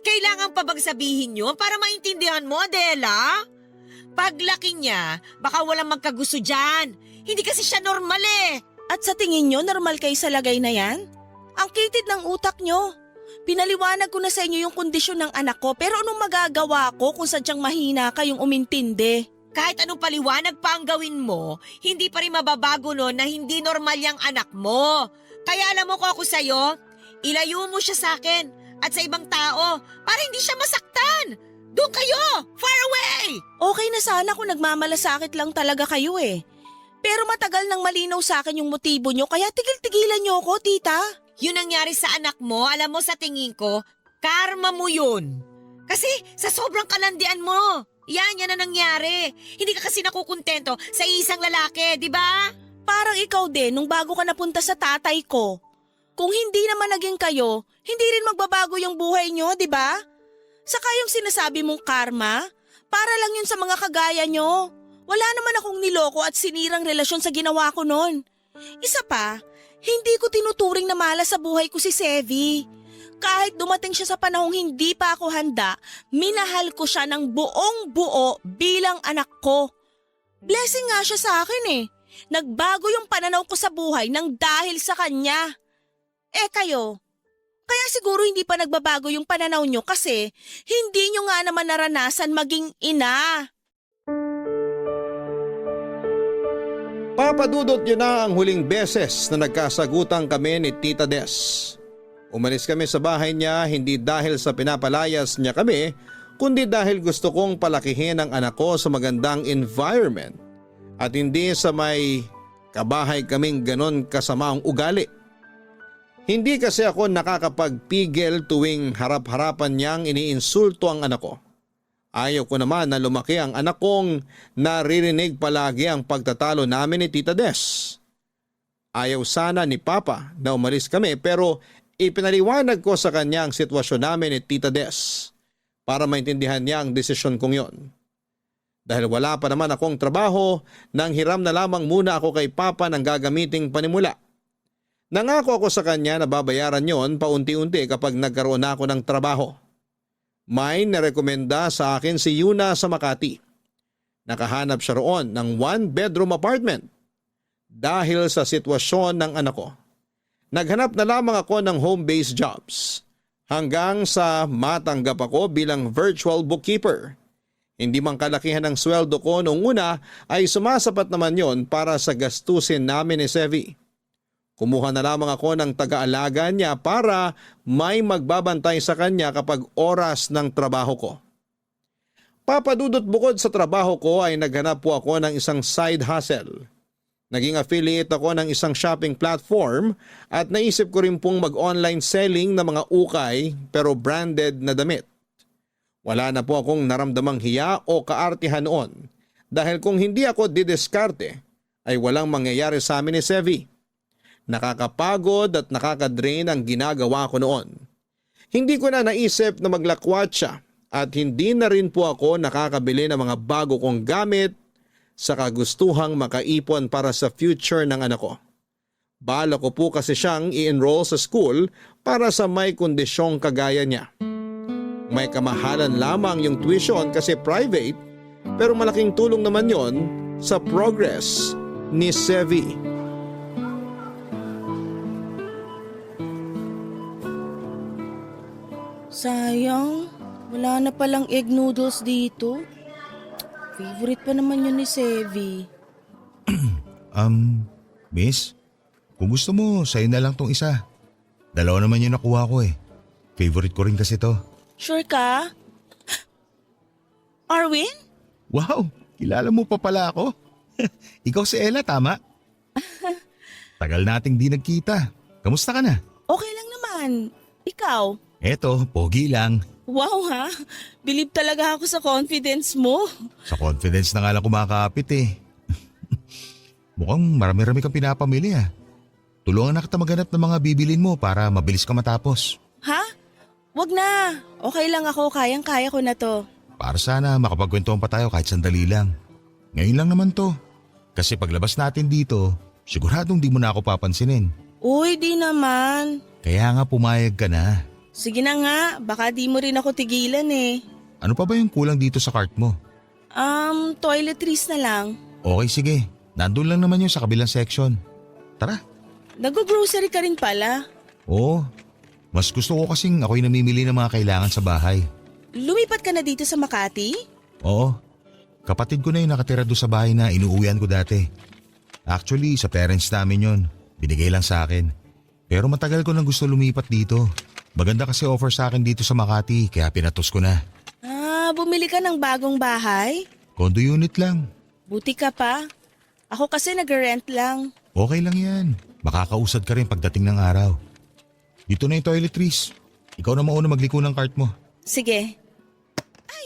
S4: Kailangan pa bang sabihin yun para maintindihan mo, Adela? Paglaki niya, baka walang magkagusto dyan. Hindi kasi siya normal eh.
S3: At sa tingin nyo, normal kayo sa lagay na yan? Ang kitid ng utak nyo. Pinaliwanag ko na sa inyo yung kondisyon ng anak ko, pero anong magagawa ko kung sadyang mahina kayong umintindi?
S4: Kahit anong paliwanag pa ang gawin mo, hindi pa rin mababago no na hindi normal yung anak mo. Kaya alam mo ko ako sa'yo, ilayo mo siya sa akin at sa ibang tao para hindi siya masaktan. Doon kayo! Far away!
S3: Okay na sana kung nagmamalasakit lang talaga kayo eh. Pero matagal nang malinaw sa akin yung motibo nyo, kaya tigil-tigilan nyo ako, tita.
S4: Yun nangyari sa anak mo, alam mo sa tingin ko, karma mo yun. Kasi sa sobrang kalandian mo, yan na nangyari. Hindi ka kasi nakukontento sa isang lalaki, di ba?
S3: Parang ikaw din nung bago ka napunta sa tatay ko. Kung hindi naman naging kayo, hindi rin magbabago yung buhay nyo, di ba? Saka yung sinasabi mong karma, para lang yun sa mga kagaya nyo. Wala naman akong niloko at sinirang relasyon sa ginawa ko noon. Isa pa, hindi ko tinuturing na malas sa buhay ko si Sevi. Kahit dumating siya sa panahong hindi pa ako handa, minahal ko siya ng buong buo bilang anak ko. Blessing nga siya sa akin eh. Nagbago yung pananaw ko sa buhay nang dahil sa kanya. Kayo, kaya siguro hindi pa nagbabago yung pananaw nyo kasi hindi nyo nga naman naranasan maging ina.
S1: Papadudot yun na ang huling beses na nagkasagutan kami ni Tita Des. Umalis kami sa bahay niya hindi dahil sa pinapalayas niya kami, kundi dahil gusto kong palakihin ang anak ko sa magandang environment at hindi sa may kabahay kaming ganon kasamaang ugali. Hindi kasi ako nakakapagpigil tuwing harap-harapan niyang iniinsulto ang anak ko. Ayaw ko naman na lumaki ang anak kong naririnig palagi ang pagtatalo namin ni Tita Des. Ayaw sana ni Papa na umalis kami pero ipinaliwanag ko sa kanya ang sitwasyon namin ni Tita Des para maintindihan niya ang desisyon kong yon. Dahil wala pa naman akong trabaho, nang hiram na lamang muna ako kay Papa ng gagamiting panimula. Nangako ako sa kanya na babayaran yon paunti-unti kapag nagkaroon na ako ng trabaho. May narekomenda sa akin si Yuna sa Makati. Nakahanap siya roon ng 1-bedroom apartment. Dahil sa sitwasyon ng anak ko, naghanap na lamang ako ng home-based jobs hanggang sa matanggap ako bilang virtual bookkeeper. Hindi man kalakihan ng sweldo ko noong una ay sumasapat naman yon para sa gastusin namin ni Sevi. Kumuha na lamang ako ng taga-alaga niya para may magbabantay sa kanya kapag oras ng trabaho ko. Papadudot bukod sa trabaho ko ay naghanap po ako ng isang side hustle Naging affiliate ako ng isang shopping platform at naisip ko rin pong mag-online selling ng mga ukay pero branded na damit. Wala na po akong naramdamang hiya o kaartihan noon dahil kung hindi ako didiskarte ay walang mangyayari sa amin ni Sevi. Nakakapagod at nakakadrain ang ginagawa ko noon. Hindi ko na naisip na maglakwatsa at hindi na rin po ako nakakabili ng mga bago kong gamit sa kagustuhang makaipon para sa future ng anak ko. Bala ko po kasi siyang i-enroll sa school para sa may kondisyong kagaya niya. May kamahalan lamang yung tuition kasi private pero malaking tulong naman yon sa progress ni Sevi.
S3: Sayang, wala na palang egg noodles dito. Favorite pa naman yun ni Sevi.
S5: Miss, kung gusto mo, sa'yo na lang tong isa. Dalawa naman yung nakuha ko eh. Favorite ko rin kasi to.
S3: Sure ka? Arwin?
S5: Wow, kilala mo pa pala ako. Ikaw si Ella, tama? Tagal nating di nagkita. Kamusta ka na?
S3: Okay lang naman. Ikaw?
S5: Eto, pogi lang.
S3: Wow ha, believe talaga ako sa confidence mo.
S5: Sa confidence na nga lang kumakapit eh. Mukhang marami-rami kang pinapamili ah. Tulungan na kita maghanap ng mga bibilin mo para mabilis ka matapos.
S3: Ha? Wag na. Okay lang ako, kayang-kaya ko na to.
S5: Para sana makapagkwentuhan pa tayo kahit sandali lang. Ngayon lang naman to. Kasi paglabas natin dito, siguradong di mo na ako papansinin.
S3: Uy, di naman.
S5: Kaya nga pumayag ka na.
S3: Sige na nga, baka di mo rin ako tigilan eh.
S5: Ano pa ba yung kulang dito sa cart mo?
S3: Toiletries na lang.
S5: Okay sige, nandun lang naman yun sa kabilang section. Tara.
S3: Nag-grocery ka rin pala.
S5: Oo, mas gusto ko kasing ako'y namimili ng mga kailangan sa bahay.
S3: Lumipat ka na dito sa Makati?
S5: Oo, kapatid ko na yung nakatira doon sa bahay na inuuwian ko dati. Actually, sa parents namin yun. Binigay lang sa akin. Pero matagal ko nang gusto lumipat dito. Maganda kasi offer sa akin dito sa Makati kaya pinatos ko na.
S3: Bumili ka ng bagong bahay?
S5: Condo unit lang.
S3: Buti ka pa. Ako kasi nag-rent lang.
S5: Okay lang yan. Makakausad ka rin pagdating ng araw. Dito na yung toiletries. Ikaw na mauna magliko ng cart mo.
S3: Sige.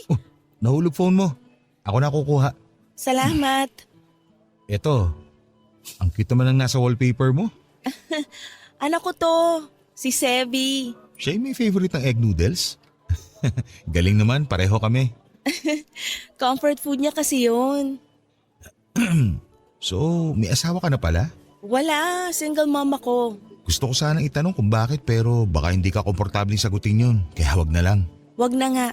S5: Oh, nahulog phone mo. Ako na kukuha.
S3: Salamat.
S5: Eto, ang cute naman ang nasa wallpaper mo.
S3: Anak ko to, si Sevi.
S5: Siya yung may favorite ng egg noodles. Galing naman, pareho kami.
S3: Comfort food niya kasi yun.
S5: So, may asawa ka na pala?
S3: Wala, single mom ako.
S5: Gusto ko sanang itanong kung bakit pero baka hindi ka komportabling sagutin yun. Kaya wag na lang.
S3: Wag na nga.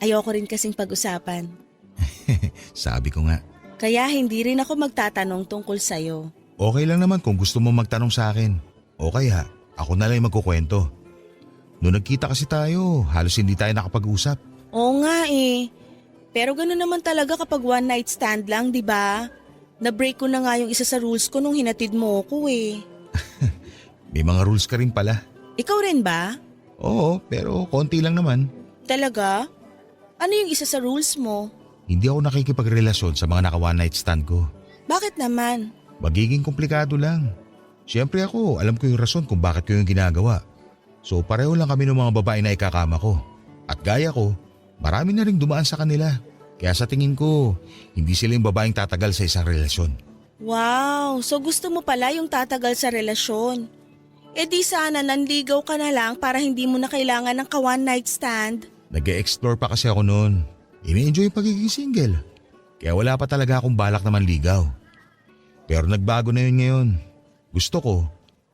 S3: Ayoko rin kasing pag-usapan.
S5: Sabi ko nga.
S3: Kaya hindi rin ako magtatanong tungkol sa'yo.
S5: Okay lang naman kung gusto mo magtanong sa akin. O kaya, ako na lang yung magkukwento. Noong nagkita kasi tayo, halos hindi tayo nakapag-usap.
S3: Oo nga eh. Pero gano'n naman talaga kapag one night stand lang, di ba? Na-break ko na nga yung isa sa rules ko nung hinatid mo ko eh.
S5: May mga rules ka rin pala.
S3: Ikaw rin ba?
S5: Oo, pero konti lang naman.
S3: Talaga? Ano yung isa sa rules mo?
S5: Hindi ako nakikipagrelasyon sa mga naka one night stand ko.
S3: Bakit naman?
S5: Magiging komplikado lang. Siyempre ako, alam ko yung rason kung bakit ko yung ginagawa. So pareho lang kami ng mga babae na ikakama ko. At gaya ko, marami na ring dumaan sa kanila. Kaya sa tingin ko, hindi sila yung babaeng tatagal sa isang relasyon.
S3: Wow, so gusto mo pala yung tatagal sa relasyon. E di sana nanligaw ka na lang para hindi mo na kailangan ng ka-one night stand.
S5: Nag-e-explore pa kasi ako noon. Ini-enjoy yung pagiging single. Kaya wala pa talaga akong balak na manligaw. Pero nagbago na yun ngayon. Gusto ko,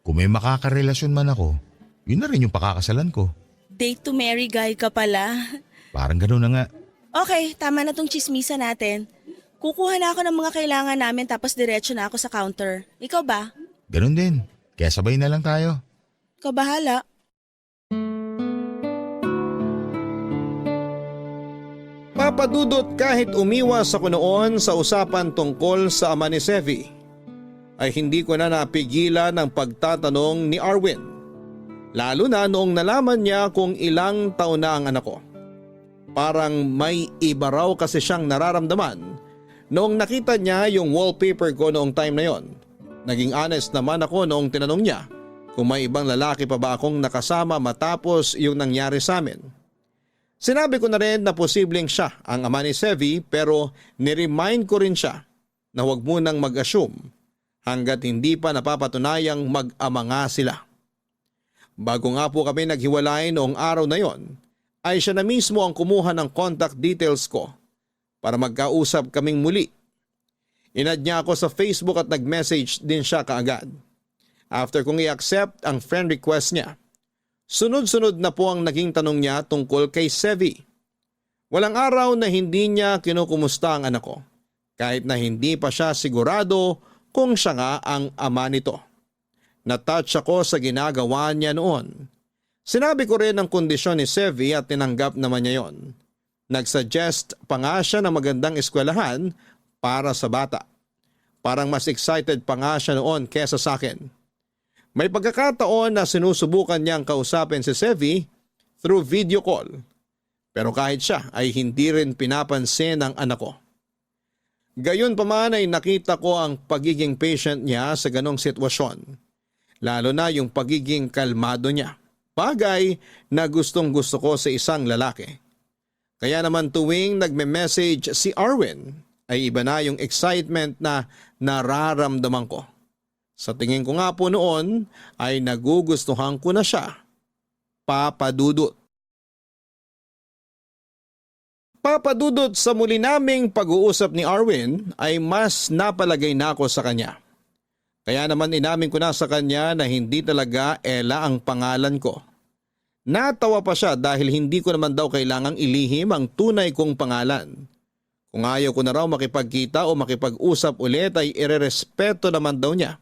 S5: kung may makakarelasyon man ako, yun na rin yung pakakasalan ko.
S3: Date to marry guy ka pala.
S5: Parang gano'n na nga.
S3: Okay, tama na tong chismisa natin. Kukuha na ako ng mga kailangan namin tapos diretso na ako sa counter. Ikaw ba?
S5: Gano'n din. Kaya sabay na lang tayo.
S3: Ikaw bahala.
S1: Papadudot kahit umiwas ako noon sa usapan tungkol sa ama ni Sevi, ay hindi ko na napigilan ang pagtatanong ni Arwin. Lalo na noong nalaman niya kung ilang taon na ang anak ko. Parang may iba raw kasi siyang nararamdaman noong nakita niya yung wallpaper ko noong time na yon. Naging honest naman ako noong tinanong niya kung may ibang lalaki pa ba akong nakasama matapos yung nangyari sa amin. Sinabi ko na rin na posibleng siya ang ama ni Sevi pero niremind ko rin siya na huwag munang mag-assume hanggat hindi pa napapatunayang mag-ama nga sila. Bago nga po kami naghiwalay noong araw na yon, ay siya na mismo ang kumuha ng contact details ko para magkausap kaming muli. Inad niya ako sa Facebook at nag-message din siya kaagad. After kong i-accept ang friend request niya, sunod-sunod na po ang naging tanong niya tungkol kay Sevi. Walang araw na hindi niya kinukumusta ang anak ko, kahit na hindi pa siya sigurado kung siya nga ang ama nito. Na-touch ako sa ginagawa niya noon. Sinabi ko rin ang kondisyon ni Sevi at tinanggap naman niya yon. Nag-suggest pa nga siya ng magandang eskwelahan para sa bata. Parang mas excited pa nga siya noon kesa sa akin. May pagkakataon na sinusubukan niyang kausapin si Sevi through video call. Pero kahit siya ay hindi rin pinapansin ng anak ko. Gayon pa man ay nakita ko ang pagiging patient niya sa ganong sitwasyon. Lalo na yung pagiging kalmado niya. Bagay na gustong gusto ko sa isang lalaki. Kaya naman tuwing nagme-message si Arwin ay iba na yung excitement na nararamdaman ko. Sa tingin ko nga po noon ay nagugustuhan ko na siya. Papa Dudut. Papa Dudut, sa muli naming pag-uusap ni Arwin ay mas napalagay na ako sa kanya. Kaya naman inamin ko na sa kanya na hindi talaga Ella ang pangalan ko. Natawa pa siya dahil hindi ko naman daw kailangang ilihim ang tunay kong pangalan. Kung ayaw ko na raw makipagkita o makipag-usap ulit ay irerespeto naman daw niya.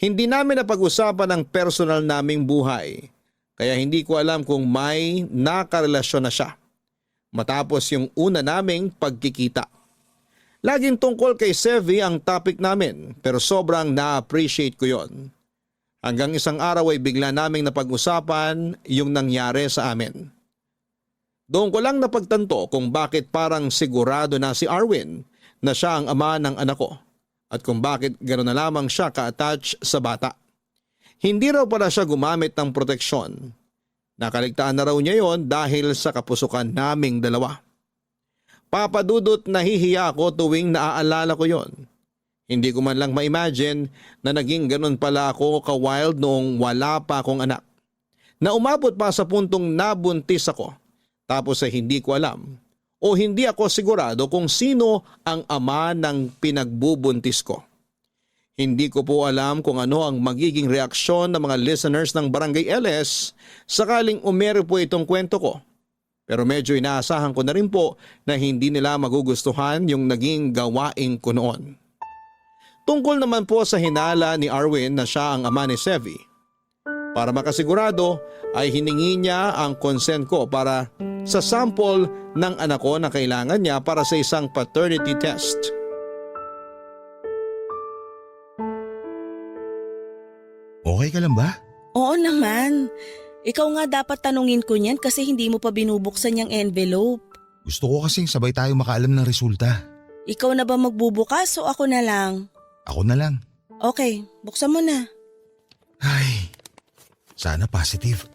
S1: Hindi namin napag-usapan ang personal naming buhay, kaya hindi ko alam kung may nakarelasyon na siya matapos yung una naming pagkikita. Laging tungkol kay Sevi ang topic namin pero sobrang na-appreciate ko yon. Hanggang isang araw ay bigla naming napag-usapan yung nangyari sa amin. Doon ko lang napagtanto kung bakit parang sigurado na si Arwin na siya ang ama ng anak ko at kung bakit gano'n na lamang siya ka-attach sa bata. Hindi raw pala siya gumamit ng proteksyon. Nakaligtaan na raw niya yon dahil sa kapusukan naming dalawa. Papa Dudut, nahihiya ako tuwing naaalala ko yon. Hindi ko man lang ma-imagine na naging ganun pala ako ka-wild noong wala pa akong anak. Na umabot pa sa puntong nabuntis ako tapos ay hindi ko alam o hindi ako sigurado kung sino ang ama ng pinagbubuntis ko. Hindi ko po alam kung ano ang magiging reaksyon ng mga listeners ng Barangay LS sakaling umere po itong kwento ko. Pero medyo inaasahan ko na rin po na hindi nila magugustuhan yung naging gawain ko noon. Tungkol naman po sa hinala ni Arwin na siya ang ama ni Sevi. Para makasigurado ay hiningi niya ang consent ko para sa sample ng anak ko na kailangan niya para sa isang paternity test.
S5: Okay ka lang ba?
S3: Oo naman. Ikaw nga dapat tanungin ko niyan kasi hindi mo pa binubuksan yung envelope.
S5: Gusto ko kasing sabay tayo makaalam ng resulta.
S3: Ikaw na ba magbubukas o ako na lang?
S5: Ako na lang.
S3: Okay, buksan mo na.
S5: Ay, sana positive.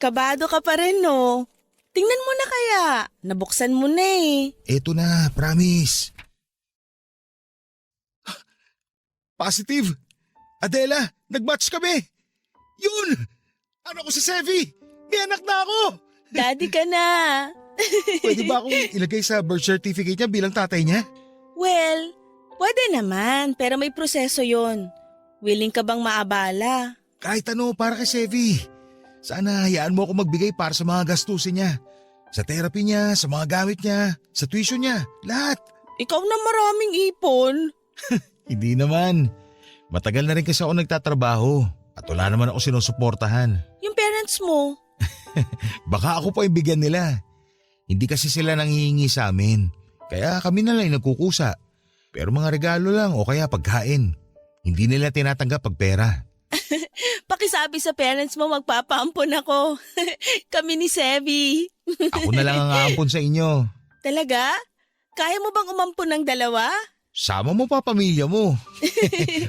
S3: Kabado ka pa rin no? Tingnan mo na kaya. Nabuksan mo na eh.
S5: Eto na, promise. Positive! Adela, nag-match kami! Yun! Ano ko si Sevi? May anak na ako!
S3: Daddy ka na.
S5: Pwede ba akong ilagay sa birth certificate niya bilang tatay niya?
S3: Well, pwede naman pero may proseso yon. Willing ka bang maabala?
S5: Kahit ano para kay Sevi. Sana hayaan mo ako magbigay para sa mga gastusin niya. Sa therapy niya, sa mga gamit niya, sa tuition niya, lahat.
S3: Ikaw na maraming ipon.
S5: Hindi naman. Matagal na rin kasi ako nagtatrabaho at wala naman ako sinusuportahan.
S3: Yung parents mo.
S5: Baka ako pa ibigyan nila. Hindi kasi sila nanghihingi sa amin. Kaya kami na lang nagkukusa. Pero mga regalo lang o kaya pagkain. Hindi nila tinatanggap pag pera.
S3: Pakisabi sa parents mo magpapaampon ako. Kami ni Sevi.
S5: Ako na lang ang aampon sa inyo.
S3: Talaga? Kaya mo bang umampon ng dalawa?
S5: Sama mo pa pamilya mo.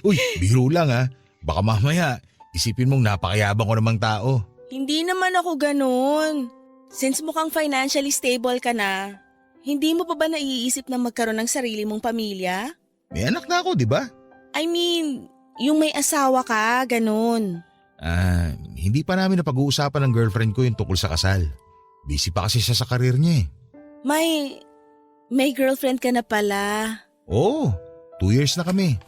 S5: Uy, biro lang ha. Baka mamaya, isipin mong napakayabang ko namang tao.
S3: Hindi naman ako ganun. Since mukhang financially stable ka na, hindi mo pa ba naiisip na magkaroon ng sarili mong pamilya?
S5: May anak na ako, di ba?
S3: I mean, yung may asawa ka, ganun.
S5: Hindi pa namin napag-uusapan ng girlfriend ko yung tungkol sa kasal. Busy pa kasi siya sa karir niya eh.
S3: May girlfriend ka na pala.
S5: Oo, 2 years na kami.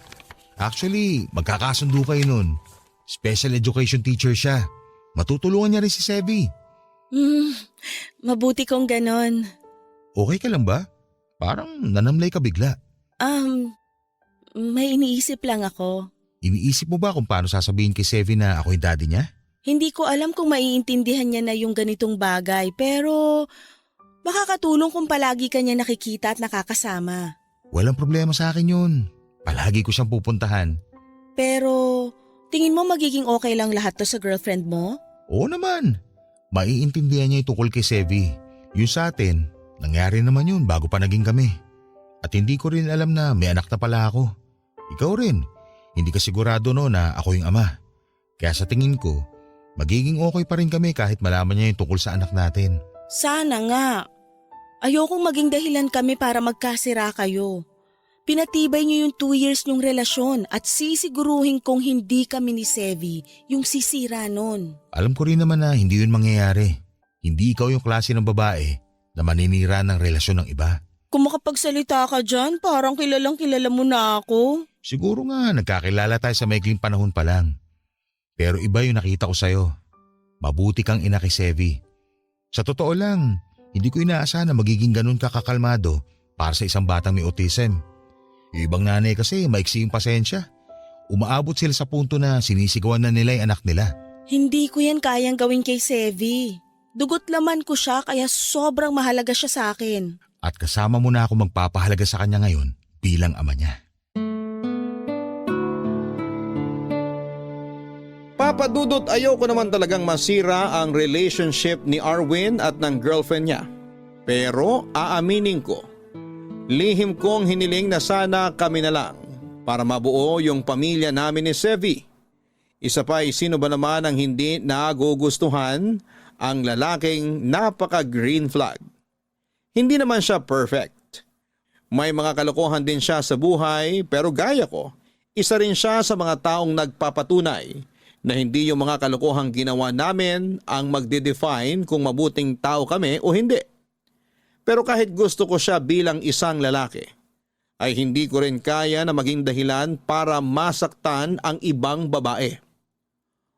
S5: Actually, magkakasundo kayo nun. Special education teacher siya. Matutulungan niya rin si Sevi.
S3: Mabuti kong ganun.
S5: Okay ka lang ba? Parang nanamlay ka bigla.
S3: May iniisip lang ako.
S5: Iniisip mo ba kung paano sasabihin kay Sevi na ako yung daddy niya?
S3: Hindi ko alam kung maiintindihan niya na yung ganitong bagay, pero makakatulong kung palagi ka niya nakikita at nakakasama.
S5: Walang problema sa akin yun. Palagi ko siyang pupuntahan.
S3: Pero tingin mo magiging okay lang lahat to sa girlfriend mo?
S5: Oo naman. Maiintindihan niya yung tungkol kay Sevi. Yung sa atin, nangyari naman yun bago pa naging kami. At hindi ko rin alam na may anak na pala ako. Ikaw rin. Hindi ka sigurado no na ako yung ama. Kaya sa tingin ko, magiging okay pa rin kami kahit malaman niya yung tungkol sa anak natin.
S3: Sana nga. Ayokong maging dahilan kami para magkasira kayo. Pinatibay niyo yung 2 years niyong relasyon at sisiguruhin kong hindi kami ni Sevi yung sisira nun.
S5: Alam ko rin naman na hindi yun mangyayari. Hindi ikaw yung klase ng babae na maninira ng relasyon ng iba.
S3: Kung makapagsalita ka dyan, parang kilalang kilala mo na ako.
S5: Siguro nga nagkakilala tayo sa maikling panahon pa lang. Pero iba yung nakita ko sa'yo. Mabuti kang ina kay Sevi. Sa totoo lang, hindi ko inaasahan na magiging ganun kakakalmado para sa isang batang may autism. Yung ibang nanay kasi maiksi yung pasensya. Umaabot sila sa punto na sinisigawan na nila yung anak nila.
S3: Hindi ko yan kayang gawin kay Sevi. Dugot laman ko siya kaya sobrang mahalaga siya sa akin.
S5: At kasama mo na ako magpapahalaga sa kanya ngayon bilang ama niya.
S1: Papa Dudut, ayoko naman talagang masira ang relationship ni Arwin at ng girlfriend niya. Pero aaminin ko, lihim kong hiniling na sana kami na lang para mabuo yung pamilya namin ni Sevi. Isa pa ay sino ba naman ang hindi nagugustuhan ang lalaking napaka-green flag. Hindi naman siya perfect. May mga kalokohan din siya sa buhay pero gaya ko, isa rin siya sa mga taong nagpapatunay na hindi yung mga kalokohang ginawa namin ang magde-define kung mabuting tao kami o hindi. Pero kahit gusto ko siya bilang isang lalaki, ay hindi ko rin kaya na maging dahilan para masaktan ang ibang babae.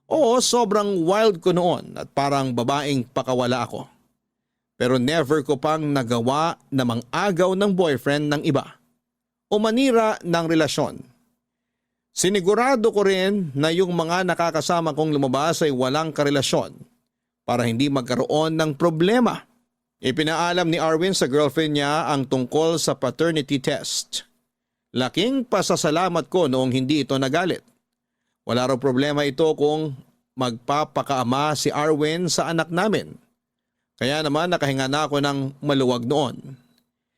S1: Oo, sobrang wild ko noon at parang babaeng pakawala ako. Pero never ko pang nagawa na mang-agaw ng boyfriend ng iba o manira ng relasyon. Sinigurado ko rin na yung mga nakakasama kong lumabas ay walang karelasyon para hindi magkaroon ng problema. Ipinaalam ni Arwin sa girlfriend niya ang tungkol sa paternity test. Laking pasasalamat ko noong hindi ito nagalit. Wala raw problema ito kung magpapakaama si Arwin sa anak namin. Kaya naman nakahinga na ako ng maluwag noon.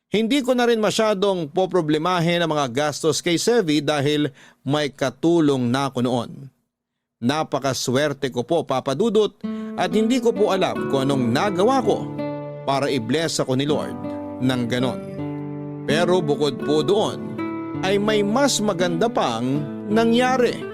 S1: Hindi ko na rin masyadong poproblemahin ang mga gastos kay Sevi dahil may katulong na ako noon. Napakaswerte ko po, Papa Dudut, at hindi ko po alam kung anong nagawa ko para i-bless ako ni Lord ng ganon. Pero bukod po doon ay may mas maganda pang nangyari.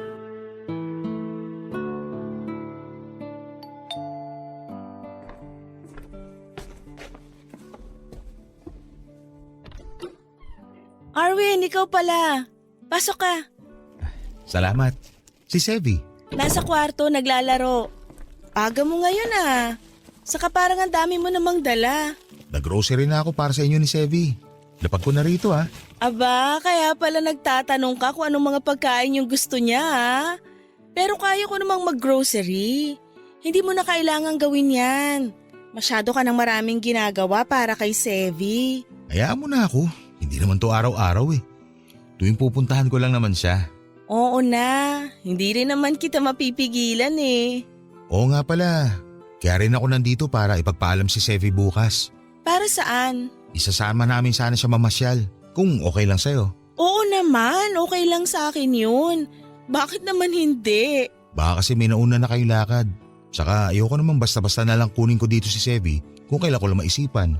S3: Arwin, ikaw pala. Pasok ka.
S5: Salamat. Si Sevi.
S3: Nasa kwarto, naglalaro. Aga mo ngayon ah. Saka parang ang dami mo namang dala.
S5: Nag-grocery na ako para sa inyo ni Sevi. Lapag ko na rito ha.
S3: Aba, kaya pala nagtatanong ka kung anong mga pagkain yung gusto niya ha. Pero kaya ko namang mag-grocery. Hindi mo na kailangang gawin yan. Masyado ka ng maraming ginagawa para kay Sevi.
S5: Hayaan mo na ako. Hindi naman to araw-araw eh. Tuwing pupuntahan ko lang naman siya.
S3: Oo na, hindi rin naman kita mapipigilan eh.
S5: Oo nga pala. Kaya rin ako nandito para ipagpaalam si Sevi bukas.
S3: Para saan?
S5: Isasama namin sana siya mamasyal. Kung okay lang sa'yo.
S3: Oo naman, okay lang sa akin yun. Bakit naman hindi?
S5: Baka kasi may nauna na kayong lakad. Tsaka ayoko naman basta-basta na lang kunin ko dito si Sevi kung kailan ko lang maisipan.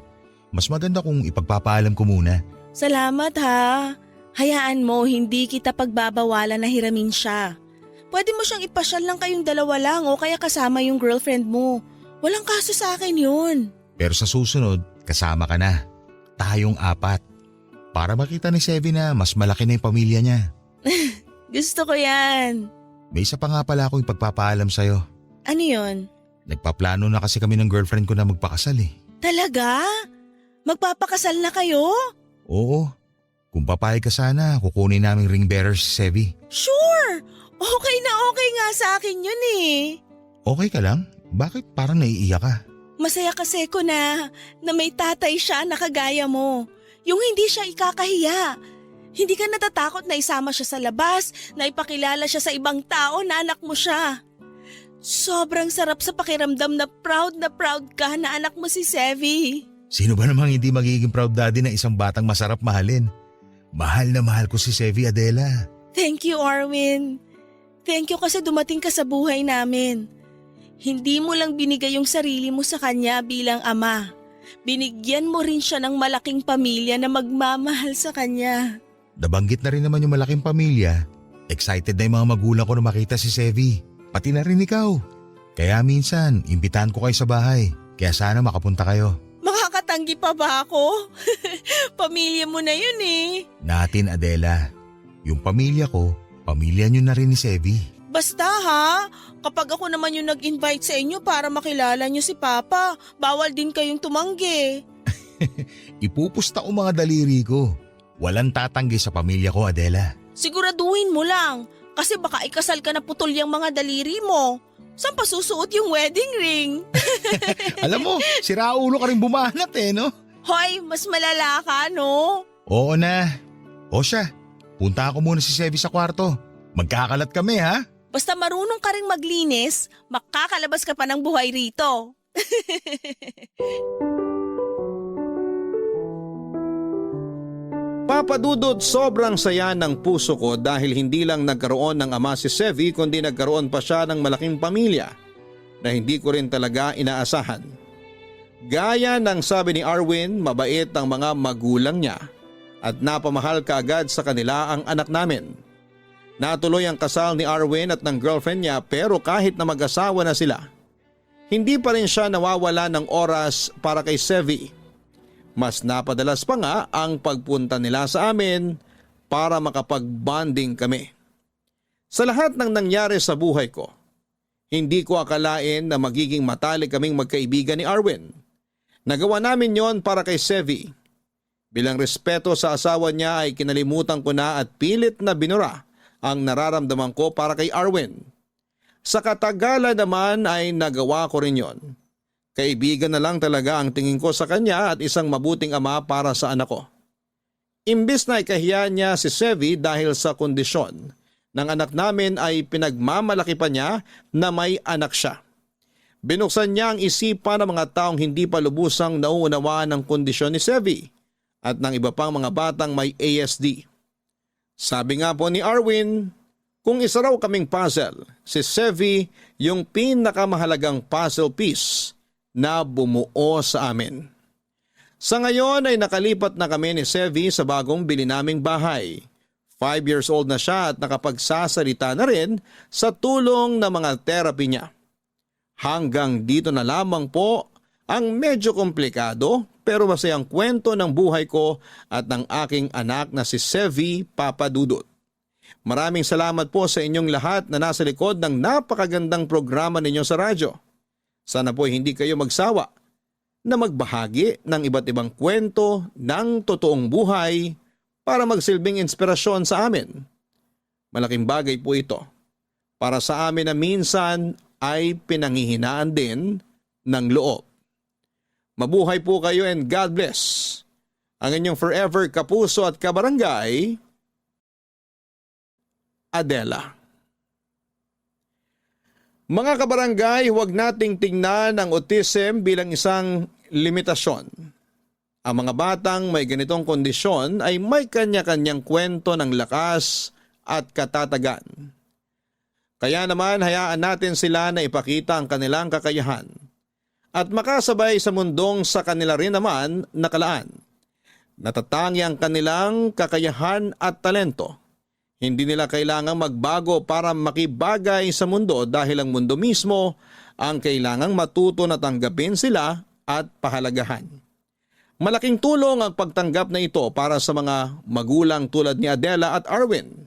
S5: Mas maganda kung ipagpapaalam ko muna.
S3: Salamat ha. Hayaan mo, hindi kita pagbabawalan na hiramin siya. Pwede mo siyang ipasyal lang kayong dalawa lang o kaya kasama yung girlfriend mo. Walang kaso sa akin yun.
S5: Pero sa susunod, kasama ka na. Tayong 4. Para makita ni Sevi na mas malaki na yung pamilya niya.
S3: Gusto ko yan.
S5: May isa pa nga pala akong ipagpapaalam sa'yo.
S3: Ano yun?
S5: Nagpaplano na kasi kami ng girlfriend ko na magpakasal eh.
S3: Talaga? Magpapakasal na kayo?
S5: Oo. Kung papayag ka sana, kukunin naming ring bearer si Sevi.
S3: Sure! Okay na okay nga sa akin yun eh.
S5: Okay ka lang? Bakit parang naiiyak ka?
S3: Masaya kasi ko na may tatay siya na kagaya mo. Yung hindi siya ikakahiya. Hindi ka natatakot na isama siya sa labas, na ipakilala siya sa ibang tao na anak mo siya. Sobrang sarap sa pakiramdam na proud ka na anak mo si Sevi.
S5: Sino ba namang hindi magiging proud daddy ng isang batang masarap mahalin? Mahal na mahal ko si Sevi, Adela.
S3: Thank you, Arwin. Thank you kasi dumating ka sa buhay namin. Hindi mo lang binigay yung sarili mo sa kanya bilang ama. Binigyan mo rin siya ng malaking pamilya na magmamahal sa kanya.
S5: Nabanggit na rin naman yung malaking pamilya. Excited na yung mga magulang ko na makita si Sevi. Pati na rin ikaw. Kaya minsan, imbitahan ko kayo sa bahay. Kaya sana makapunta kayo.
S3: Makakatanggi pa ba ako? Pamilya mo na yun eh.
S5: Natin, Adela. Yung pamilya ko, pamilya nyo na rin ni Sevi.
S3: Basta ha, kapag ako naman yung nag-invite sa inyo para makilala nyo si Papa, bawal din kayong tumanggi.
S5: Ipupusta ko mga daliri ko. Walang tatanggi sa pamilya ko, Adela.
S3: Siguraduhin mo lang, kasi baka ikasal ka na putol yung mga daliri mo. Saan pa susuot yung wedding ring?
S5: Alam mo, siraulo ka rin bumanat eh, no?
S3: Hoy, mas malala ka, no?
S5: Oo na. O siya, punta ako muna si Sevi sa kwarto. Magkakalat kami, ha?
S3: Basta marunong ka rin maglinis, makakalabas ka pa ng buhay rito.
S1: Papa Dudut, sobrang saya ng puso ko dahil hindi lang nagkaroon ng ama si Sevi kundi nagkaroon pa siya ng malaking pamilya na hindi ko rin talaga inaasahan. Gaya ng sabi ni Arwin, mabait ang mga magulang niya at napamahal kaagad sa kanila ang anak namin. Natuloy ang kasal ni Arwin at ng girlfriend niya pero kahit na mag-asawa na sila, hindi pa rin siya nawawala ng oras para kay Sevi. Mas napadalas pa nga ang pagpunta nila sa amin para makapag-bonding kami. Sa lahat ng nangyari sa buhay ko, hindi ko akalain na magiging matalik kaming magkaibigan ni Arwin. Nagawa namin yon para kay Sevi. Bilang respeto sa asawa niya ay kinalimutan ko na at pilit na binura ang nararamdaman ko para kay Arwin. Sa katagalan naman ay nagawa ko rin yon. Kaibigan na lang talaga ang tingin ko sa kanya at isang mabuting ama para sa anak ko. Imbis na ikahiya niya si Sevi dahil sa kondisyon ng anak namin ay pinagmamalaki pa niya na may anak siya. Binuksan niya ang isipan ng mga taong hindi pa lubusang nauunawaan ng kondisyon ni Sevi at ng iba pang mga batang may ASD. Sabi nga po ni Arwin, kung isa raw kaming puzzle, si Sevi yung pinakamahalagang puzzle piece na bumuo sa amin. Sa ngayon ay nakalipat na kami ni Sevi sa bagong bili naming bahay. 5 years old na siya at nakapagsasalita na rin sa tulong ng mga therapy niya. Hanggang dito na lamang po ang medyo komplikado pero masayang kwento ng buhay ko at ng aking anak na si Sevi Papadudut. Maraming salamat po sa inyong lahat na nasa likod ng napakagandang programa ninyo sa radyo. Sana po hindi kayo magsawa na magbahagi ng iba't ibang kwento ng totoong buhay para magsilbing inspirasyon sa amin. Malaking bagay po ito para sa amin na minsan ay pinanghihinaan din ng loob. Mabuhay po kayo and God bless. Ang inyong forever kapuso at kabarangay, Adela. Mga kabarangay, huwag nating tingnan ang autism bilang isang limitasyon. Ang mga batang may ganitong kondisyon ay may kanya-kanyang kwento ng lakas at katatagan. Kaya naman hayaan natin sila na ipakita ang kanilang kakayahan at makasabay sa mundong sa kanila rin naman nakalaan. Natatangi ang kanilang kakayahan at talento. Hindi nila kailangang magbago para makibagay sa mundo dahil ang mundo mismo ang kailangang matuto na tanggapin sila at pahalagahan. Malaking tulong ang pagtanggap na ito para sa mga magulang tulad ni Adela at Arwin.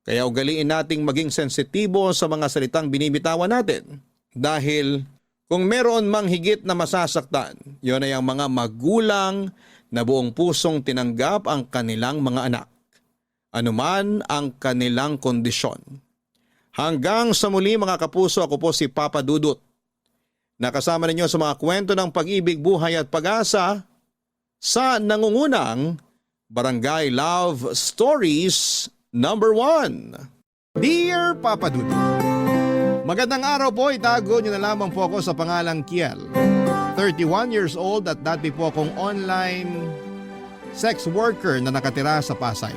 S1: Kaya ugaliin nating maging sensitibo sa mga salitang binibitawan natin. Dahil kung meron mang higit na masasaktan, yon ay ang mga magulang na buong pusong tinanggap ang kanilang mga anak. Anuman ang kanilang kondisyon. Hanggang sa muli mga kapuso, ako po si Papa Dudut. Nakasama ninyo sa mga kwento ng pag-ibig, buhay at pag-asa sa nangungunang Barangay Love Stories number 1. Dear Papa Dudut, magandang araw po, itago nyo na lamang po ako sa pangalang Kiel. 31 years old at dati po akong online sex worker na nakatira sa Pasay.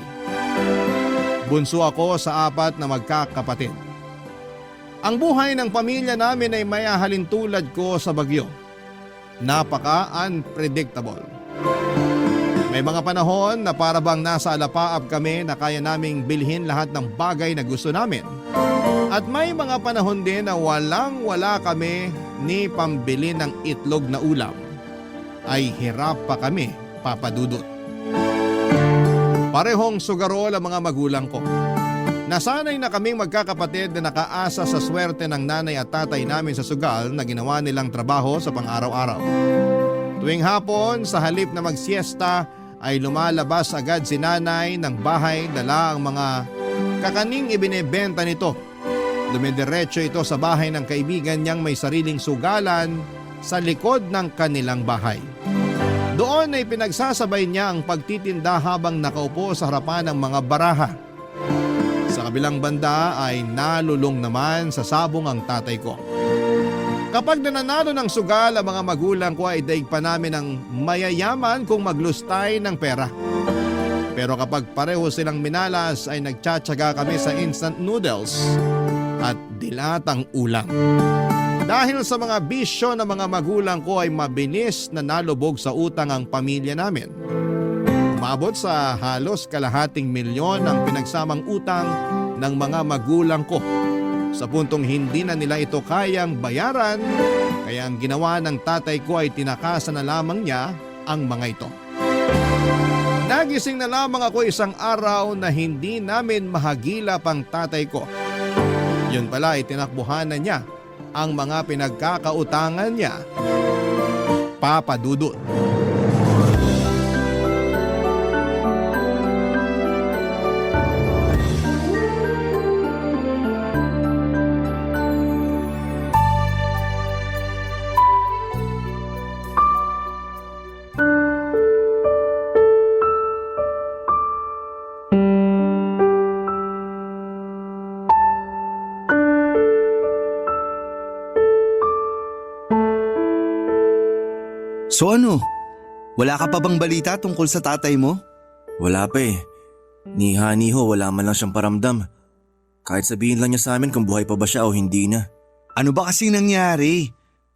S1: Bunso ako sa 4 na magkakapatid. Ang buhay ng pamilya namin ay may ahalintulad ko sa bagyo. Napaka-unpredictable. May mga panahon na para bang nasa alapaap kami na kaya naming bilhin lahat ng bagay na gusto namin. At may mga panahon din na walang-wala kami ni pambili ng itlog na ulam. Ay hirap pa kami, Papa Dudut. Parehong sugarol ang mga magulang ko. Nasanay na kaming magkakapatid na nakaasa sa swerte ng nanay at tatay namin sa sugal na ginawa nilang trabaho sa pang-araw-araw. Tuwing hapon, sa halip na magsiesta, ay lumalabas agad si nanay ng bahay, dala ang mga kakaning ibinebenta nito. Dumidiretso ito sa bahay ng kaibigan niyang may sariling sugalan sa likod ng kanilang bahay. Doon ay pinagsasabay niya ang pagtitinda habang nakaupo sa harapan ng mga baraha. Sa kabilang banda ay nalulong naman sa sabong ang tatay ko. Kapag nananalo ng sugal ang mga magulang ko ay daig pa namin ng mayayaman kung maglustay ng pera. Pero kapag pareho silang minalas ay nagtsatsaga kami sa instant noodles at dilatang ulam. Dahil sa mga bisyo ng mga magulang ko ay mabilis na nalubog sa utang ang pamilya namin. Umabot sa halos kalahating milyon ang pinagsamang utang ng mga magulang ko. Sa puntong hindi na nila ito kayang bayaran, kaya ang ginawa ng tatay ko ay tinakasan na lamang niya ang mga ito. Nagising na lamang ako isang araw na hindi namin mahagilap ang tatay ko. Yun pala ay tinakbuhan na niya ang mga pinagkakautangan niya. Papa Dudut.
S6: So ano? Wala ka pa bang balita tungkol sa tatay mo?
S7: Wala pa eh. Ni Honey ho, wala man lang siyang paramdam. Kahit sabihin lang niya sa amin kung buhay pa ba siya o hindi na.
S6: Ano ba kasi nangyari?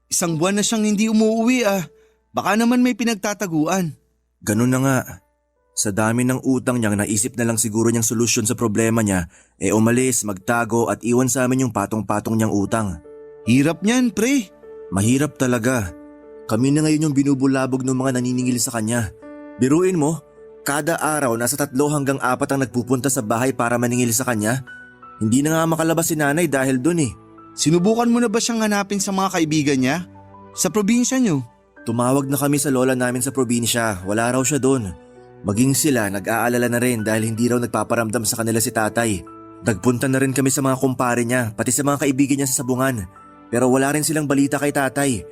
S6: Isang buwan na siyang hindi umuwi ah. Baka naman may pinagtataguan.
S7: Ganun na nga. Sa dami ng utang niyang naisip na lang siguro niyang solusyon sa problema niya, umalis, magtago at iwan sa amin yung patong-patong niyang utang.
S6: Hirap niyan, pre.
S7: Mahirap talaga. Kami na ngayon yung binubulabog ng mga naniningil sa kanya. Biruin mo, kada araw nasa 3 hanggang 4 ang nagpupunta sa bahay para maningil sa kanya. Hindi na nga makalabas si nanay dahil dun eh.
S6: Sinubukan mo na ba siyang hanapin sa mga kaibigan niya? Sa probinsya niyo?
S7: Tumawag na kami sa lola namin sa probinsya, wala raw siya doon. Maging sila nag-aalala na rin dahil hindi raw nagpaparamdam sa kanila si tatay. Nagpunta na rin kami sa mga kumpare niya, pati sa mga kaibigan niya sa sabungan. Pero wala rin silang balita kay tatay.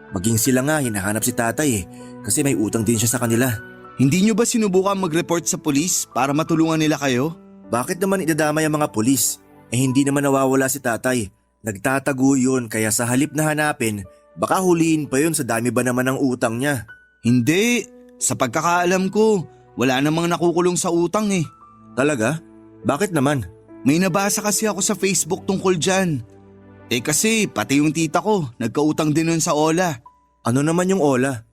S7: Maging sila nga hinahanap si tatay kasi may utang din siya sa kanila.
S6: Hindi niyo ba sinubukan mag-report sa pulis para matulungan nila kayo?
S7: Bakit naman idadamay ang mga pulis? Hindi naman nawawala si tatay. Nagtatago yun kaya sa halip na hanapin, baka huliin pa yun sa dami ba naman ng utang niya.
S6: Hindi. Sa pagkakaalam ko, wala namang nakukulong sa utang eh.
S7: Talaga? Bakit naman?
S6: May nabasa kasi ako sa Facebook tungkol dyan. Kasi pati yung tita ko, nagkautang din nun sa Ola.
S7: Ano naman yung Ola?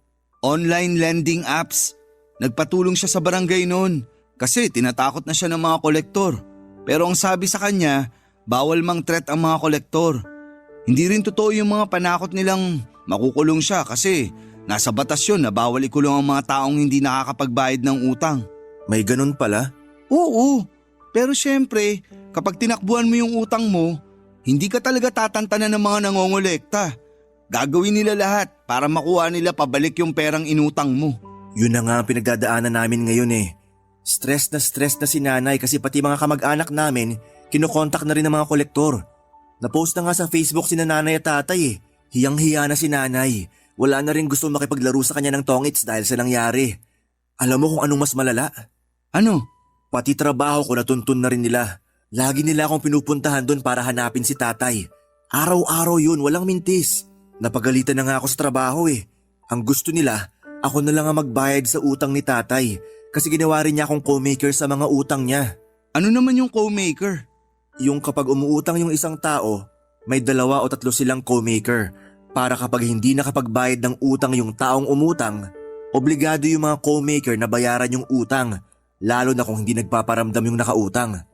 S6: Online lending apps. Nagpatulong siya sa barangay noon kasi tinatakot na siya ng mga kolektor. Pero ang sabi sa kanya, bawal mang threat ang mga kolektor. Hindi rin totoo yung mga panakot nilang makukulong siya kasi nasa batas yun na bawal ikulong ang mga taong hindi nakakapagbayad ng utang.
S7: May ganun pala?
S6: Oo, pero syempre kapag tinakbuhan mo yung utang mo, hindi ka talaga tatantanan ng mga nangongolekta. Gagawin nila lahat para makuha nila pabalik yung perang inutang mo.
S7: Yun na nga ang pinagdadaanan namin ngayon eh. Stress na si nanay kasi pati mga kamag-anak namin, kinokontak na rin ng mga kolektor. Napost na nga sa Facebook si nanay at tatay eh. Hiyang-hiya na si nanay. Wala na rin gusto makipaglaro sa kanya ng tongits dahil sa nangyari. Alam mo kung anong mas malala?
S6: Ano?
S7: Pati trabaho ko natuntun na rin nila. Lagi nila akong pinupuntahan doon para hanapin si tatay. Araw-araw yun, walang mintis. Napagalitan na nga ako sa trabaho eh. Ang gusto nila, ako na lang ang magbayad sa utang ni tatay kasi ginawa rin niya akong co-maker sa mga utang niya.
S6: Ano naman yung co-maker?
S7: Yung kapag umuutang yung isang tao, may 2 o 3 silang co-maker para kapag hindi nakapagbayad ng utang yung taong umutang, obligado yung mga co-maker na bayaran yung utang, lalo na kung hindi nagpaparamdam yung nakautang.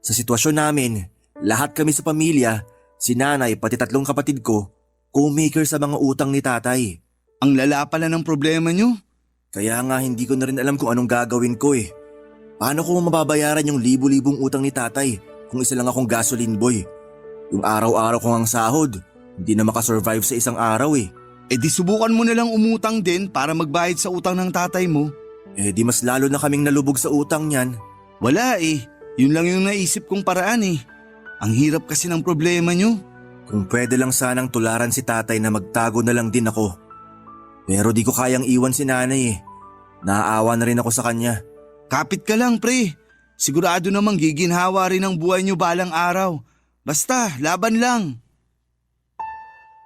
S7: Sa sitwasyon namin, lahat kami sa pamilya, si nanay pati 3 kapatid ko, co-maker sa mga utang ni tatay.
S6: Ang lala pala ng problema nyo.
S7: Kaya nga hindi ko na rin alam kung anong gagawin ko eh. Paano ko mababayaran yung libo-libong utang ni tatay kung isa lang akong gasoline boy? Yung araw-araw kong ang sahod, hindi na makasurvive sa isang araw eh.
S6: Di subukan mo na lang umutang din para magbayad sa utang ng tatay mo.
S7: Di mas lalo na kaming nalubog sa utang niyan.
S6: Wala eh. Yun lang yung naisip kong paraan eh. Ang hirap kasi ng problema nyo.
S7: Kung pwede lang sanang tularan si tatay na magtago na lang din ako. Pero di ko kayang iwan si nanay eh. Naaawa na rin ako sa kanya.
S6: Kapit ka lang pre. Sigurado namang giginhawa rin ang buhay nyo balang araw. Basta, laban lang.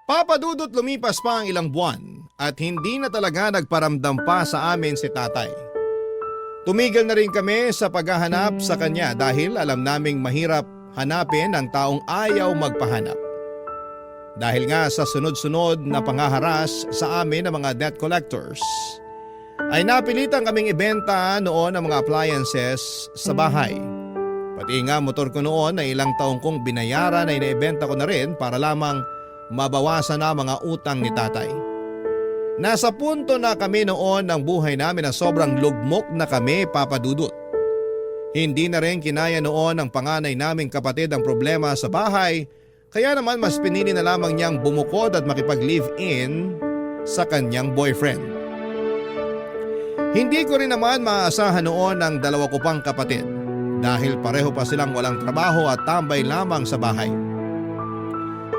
S1: Papadudot lumipas pa ang ilang buwan at hindi na talaga nagparamdam pa sa amin si tatay. Tumigil na rin kami sa paghahanap sa kanya dahil alam naming mahirap hanapin ang taong ayaw magpahanap. Dahil nga sa sunod-sunod na panghaharas sa amin ng mga debt collectors, ay napilitan kaming ibenta noon ang mga appliances sa bahay. Pati nga motor ko noon na ilang taong kong binayaran ay naibenta ko na rin para lamang mabawasan na mga utang ni tatay. Nasa punto na kami noon ng buhay namin na sobrang lugmok na kami, papadudot. Hindi na rin kinaya noon ng panganay naming kapatid ang problema sa bahay, kaya naman mas pinili na lamang niyang bumukod at makipag-live-in sa kanyang boyfriend. Hindi ko rin naman maaasahan noon ang 2 ko pang kapatid dahil pareho pa silang walang trabaho at tambay lamang sa bahay.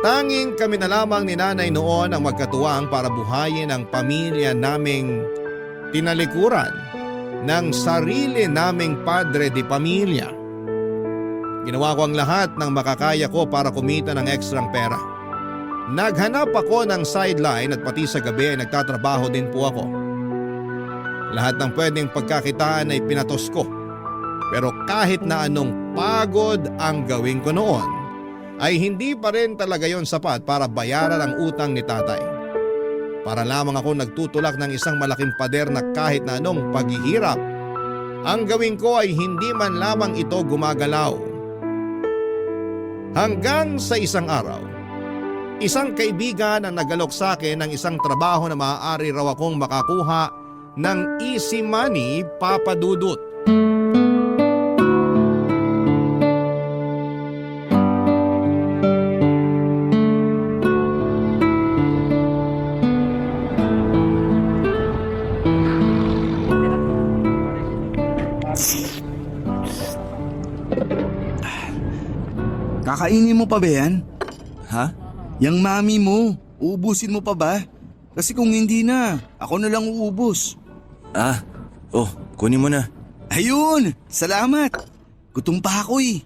S1: Tanging kami na lamang ni nanay noon ang magkatuwang para buhayin ang pamilya naming tinalikuran ng sarili naming padre de pamilya. Ginawa ko ang lahat ng makakaya ko para kumita ng ekstrang pera. Naghanap ako ng sideline at pati sa gabi ay nagtatrabaho din po ako. Lahat ng pwedeng pagkakitaan ay pinatos ko. Pero kahit na anong pagod ang gawin ko noon, ay hindi pa rin talaga yon sapat para bayaran ang utang ni tatay. Para lamang ako nagtutulak ng isang malaking pader na kahit na anong paghihirap, ang gawin ko ay hindi man lamang ito gumagalaw. Hanggang sa isang araw, isang kaibigan ang nagalok sa akin ng isang trabaho na maaari raw akong makakuha ng easy money, papadudot.
S6: Kakainin mo pa ba yan?
S7: Ha?
S6: Yang mami mo, uubusin mo pa ba? Kasi kung hindi na, ako na lang uubos.
S7: Kunin mo na.
S6: Ayun! Salamat! Gutom pa ako eh.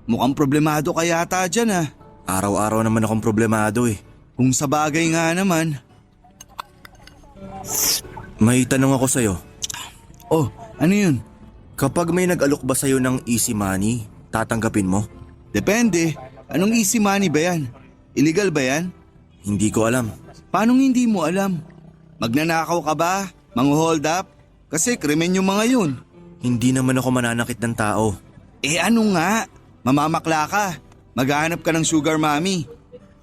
S6: Mukhang problemado ka yata dyan ah.
S7: Araw-araw naman akong problemado eh.
S6: Kung sa bagay nga naman.
S7: May tanong ako sa'yo.
S6: Oh, ano yun?
S7: Kapag may nag-alok ba sa'yo ng easy money, tatanggapin mo?
S6: Depende. Anong easy money ba yan? Illegal ba yan?
S7: Hindi ko alam.
S6: Paano hindi mo alam? Magnanakaw ka ba? Mang-hold up? Kasi krimen yung mga yun.
S7: Hindi naman ako mananakit ng tao.
S6: Eh ano nga? Mamamakla ka. Maghahanap ka ng sugar mommy.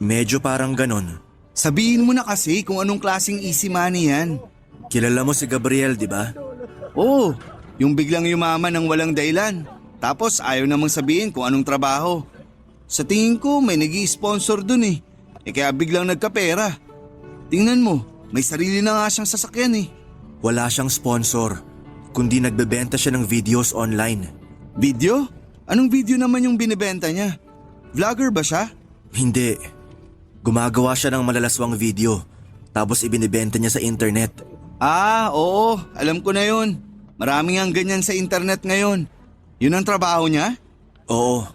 S7: Medyo parang ganon.
S6: Sabihin mo na kasi kung anong klaseng easy money yan.
S7: Kilala mo si Gabriel, di ba?
S6: Oo, yung biglang yumaman ng walang dahilan. Tapos ayaw namang sabihin kung anong trabaho. Sa tingin ko may nag-i-sponsor dun eh. Kaya biglang nagkapera. Tingnan mo, may sarili na nga siyang sasakyan eh.
S7: Wala siyang sponsor, kundi nagbebenta siya ng videos online.
S6: Video? Anong video naman yung binibenta niya? Vlogger ba siya?
S7: Hindi. Gumagawa siya ng malalaswang video, tapos ibinibenta niya sa internet.
S6: Ah, oo. Alam ko na yun. Maraming ang ganyan sa internet ngayon. Yun ang trabaho niya?
S7: Oo.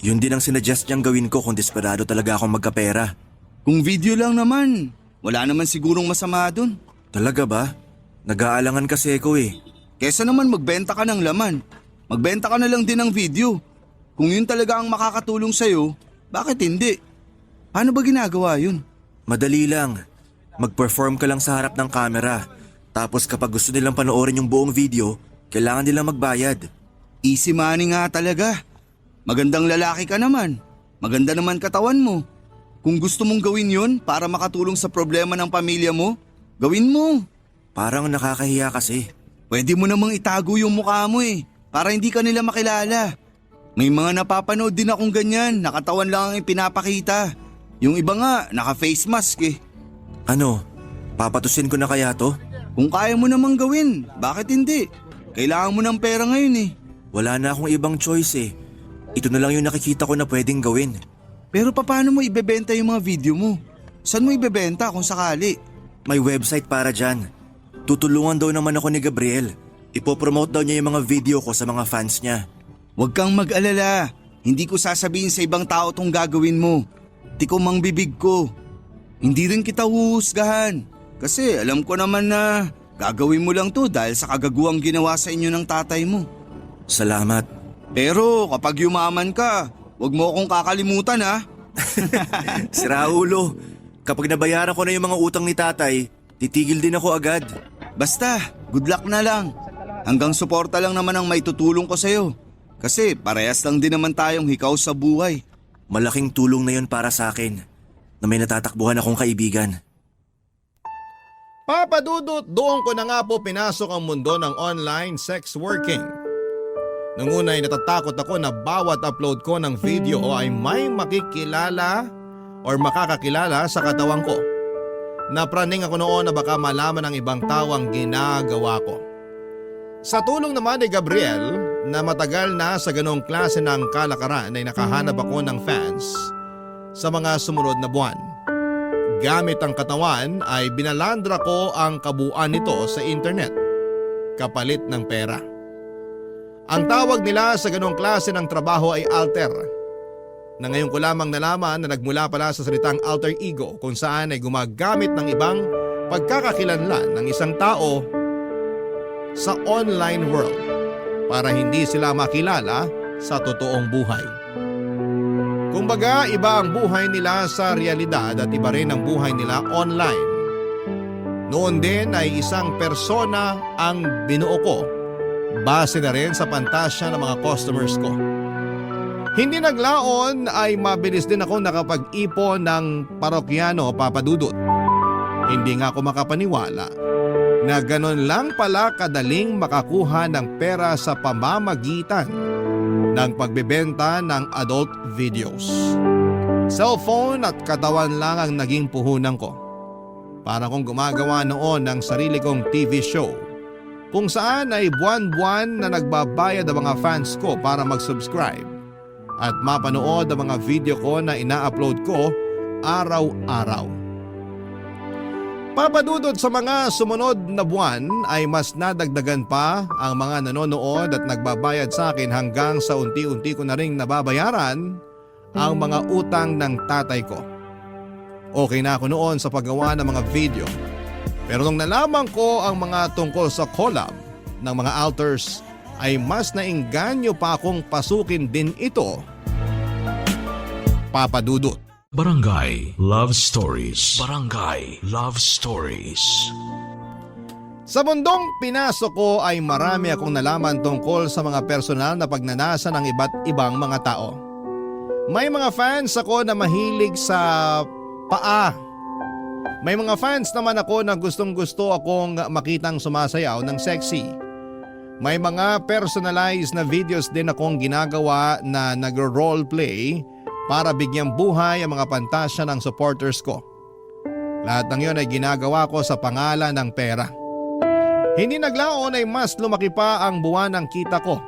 S7: Yun din ang sinuggest niyang gawin ko kung desperado talaga akong magkapera.
S6: Kung video lang naman, wala naman sigurong masama dun.
S7: Talaga ba? Nag-aalangan kasi ako eh.
S6: Kesa naman magbenta ka ng laman. Magbenta ka na lang din ng video. Kung yun talaga ang makakatulong sa'yo, bakit hindi? Paano ba ginagawa yun?
S7: Madali lang. Mag-perform ka lang sa harap ng camera. Tapos kapag gusto nilang panoorin yung buong video, kailangan nilang magbayad.
S6: Easy money nga talaga. Magandang lalaki ka naman. Maganda naman katawan mo. Kung gusto mong gawin yun para makatulong sa problema ng pamilya mo, gawin mo.
S7: Parang nakakahiya kasi.
S6: Pwede mo namang itago yung mukha mo eh, para hindi ka nila makilala. May mga napapanood din akong ganyan, nakatawan lang ang ipinapakita. Yung iba nga, naka-face mask eh.
S7: Ano? Papatusin ko na kaya to?
S6: Kung kaya mo namang gawin, bakit hindi? Kailangan mo ng pera ngayon eh.
S7: Wala na akong ibang choice eh. Ito na lang yung nakikita ko na pwedeng gawin.
S6: Pero paano mo ibebenta yung mga video mo? Saan mo ibebenta kung sakali?
S7: May website para dyan. Tutulungan daw naman ako ni Gabriel. Ipopromote daw niya yung mga video ko sa mga fans niya.
S6: Huwag kang mag-alala. Hindi ko sasabihin sa ibang tao tong gagawin mo. Tikom ang bibig ko. Hindi rin kita huhusgahan. Kasi alam ko naman na gagawin mo lang to dahil sa kagaguhang ginawa sa inyo ng tatay mo.
S7: Salamat.
S6: Pero kapag yumaman ka, huwag mo akong kakalimutan ha.
S7: Si Raulo, kapag nabayaran ko na yung mga utang ni tatay, titigil din ako agad.
S6: Basta, good luck na lang. Hanggang suporta lang naman ang may tutulong ko sa'yo. Kasi parehas lang din naman tayong hikaw sa buhay.
S7: Malaking tulong na yun para sa akin na may natatakbuhan akong kaibigan.
S1: Papadudot, doon ko na nga po pinasok ang mundo ng online sex working. Nung una ay natatakot ako na bawat upload ko ng video ay may makikilala or makakakilala sa katawan ko. Napraning ako noon na baka malaman ng ibang tao ang ginagawa ko. Sa tulong naman ni Gabriel na matagal na sa ganong klase ng kalakaran ay nakahanap ako ng fans sa mga sumunod na buwan. Gamit ang katawan ay binalandra ko ang kabuuan nito sa internet, kapalit ng pera. Ang tawag nila sa ganong klase ng trabaho ay alter, na ngayon ko lamang nalaman na nagmula pala sa salitang alter ego kung saan ay gumagamit ng ibang pagkakakilanlan ng isang tao sa online world para hindi sila makilala sa totoong buhay. Kumbaga, iba ang buhay nila sa realidad at iba rin ang buhay nila online. Noon din ay isang persona ang binuo ko, base na rin sa pantasya ng mga customers ko. Hindi naglaon ay mabilis din ako nakapag-ipon ng parokyano, Papadudot. Hindi nga ako makapaniwala na ganon lang pala kadaling makakuha ng pera sa pamamagitan ng pagbebenta ng adult videos. Cellphone at katawan lang ang naging puhunan ko. Para kong gumagawa noon ng sarili kong TV show kung saan ay buwan-buwan na nagbabayad ang mga fans ko para mag-subscribe at mapanood ang mga video ko na ina-upload ko araw-araw. Papadudot, sa mga sumunod na buwan ay mas nadagdagan pa ang mga nanonood at nagbabayad sa akin hanggang sa unti-unti ko na ring nababayaran ang mga utang ng tatay ko. Okay na ako noon sa paggawa ng mga video. Pero nung nalaman ko ang mga tungkol sa collab ng mga alters ay mas nainganyo pa akong pasukin din ito. Papa Dudut.
S8: Barangay Love Stories. Barangay Love Stories.
S1: Sa mundong pinasok ko ay marami akong nalaman tungkol sa mga personal na pagnanasa ng iba't ibang mga tao. May mga fans ako na mahilig sa paa. May mga fans naman ako na gustong-gusto akong makitang sumasayaw ng sexy. May mga personalized na videos din akong ginagawa na nagro-roleplay para bigyang buhay ang mga pantasya ng supporters ko. Lahat ng yon ay ginagawa ko sa pangalan ng pera. Hindi naglaon ay mas lumaki pa ang buwan ng kita ko.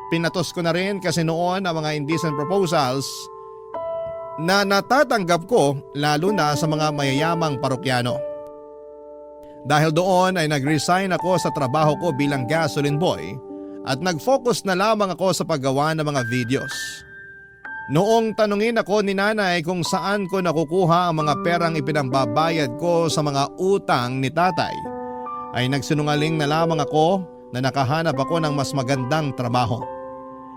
S1: Pinatos ko na rin kasi noon ang mga indecent proposals na natatanggap ko lalo na sa mga mayayamang parokyano. Dahil doon ay nag-resign ako sa trabaho ko bilang gasoline boy at nag-focus na lamang ako sa paggawa ng mga videos. Noong tanungin ako ni nanay kung saan ko nakukuha ang mga perang ipinambabayad ko sa mga utang ni tatay, ay nagsinungaling na lamang ako na nakahanap ako ng mas magandang trabaho.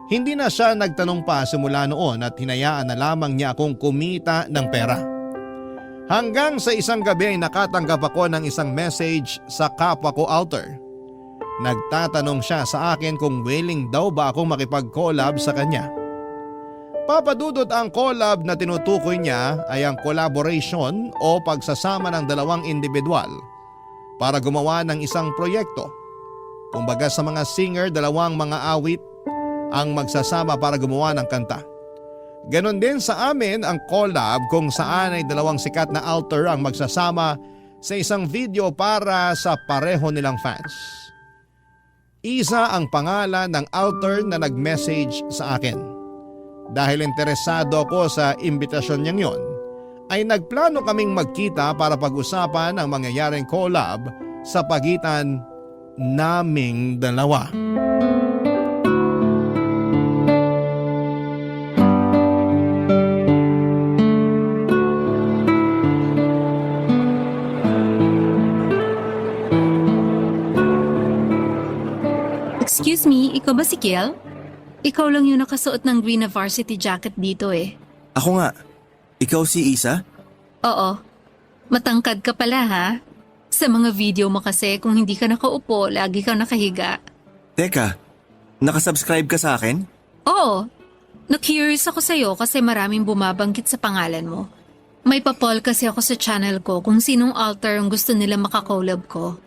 S1: Hindi na siya nagtanong pa simula noon at hinayaan na lamang niya akong kumita ng pera. Hanggang sa isang gabi ay nakatanggap ako ng isang message sa kapwa ko alter. Nagtatanong siya sa akin kung willing daw ba akong makipag-collab sa kanya. Papa Dudut, ang collab na tinutukoy niya ay ang collaboration o pagsasama ng dalawang individual para gumawa ng isang proyekto. Kumbaga sa mga singer, dalawang mga awit ang magsasama para gumawa ng kanta. Ganon din sa amin ang collab kung saan ay dalawang sikat na alter ang magsasama sa isang video para sa pareho nilang fans. Isa ang pangalan ng alter na nag-message sa akin. Dahil interesado ako sa imbitasyon niyang yon, ay nagplano kaming magkita para pag-usapan ang mangyayaring collab sa pagitan naming dalawa.
S9: Excuse me, ikaw ba si Kiel? Ikaw lang yung nakasuot ng green na varsity jacket dito eh.
S7: Ako nga. Ikaw si Isa?
S9: Oo. Matangkad ka pala ha? Sa mga video mo kasi kung hindi ka nakaupo, lagi kang nakahiga.
S7: Teka, nakasubscribe ka sa akin?
S9: Oo. Na-curious ako sa'yo kasi maraming bumabanggit sa pangalan mo. May papol kasi ako sa channel ko kung sinong alter ang gusto nila makakollab ko.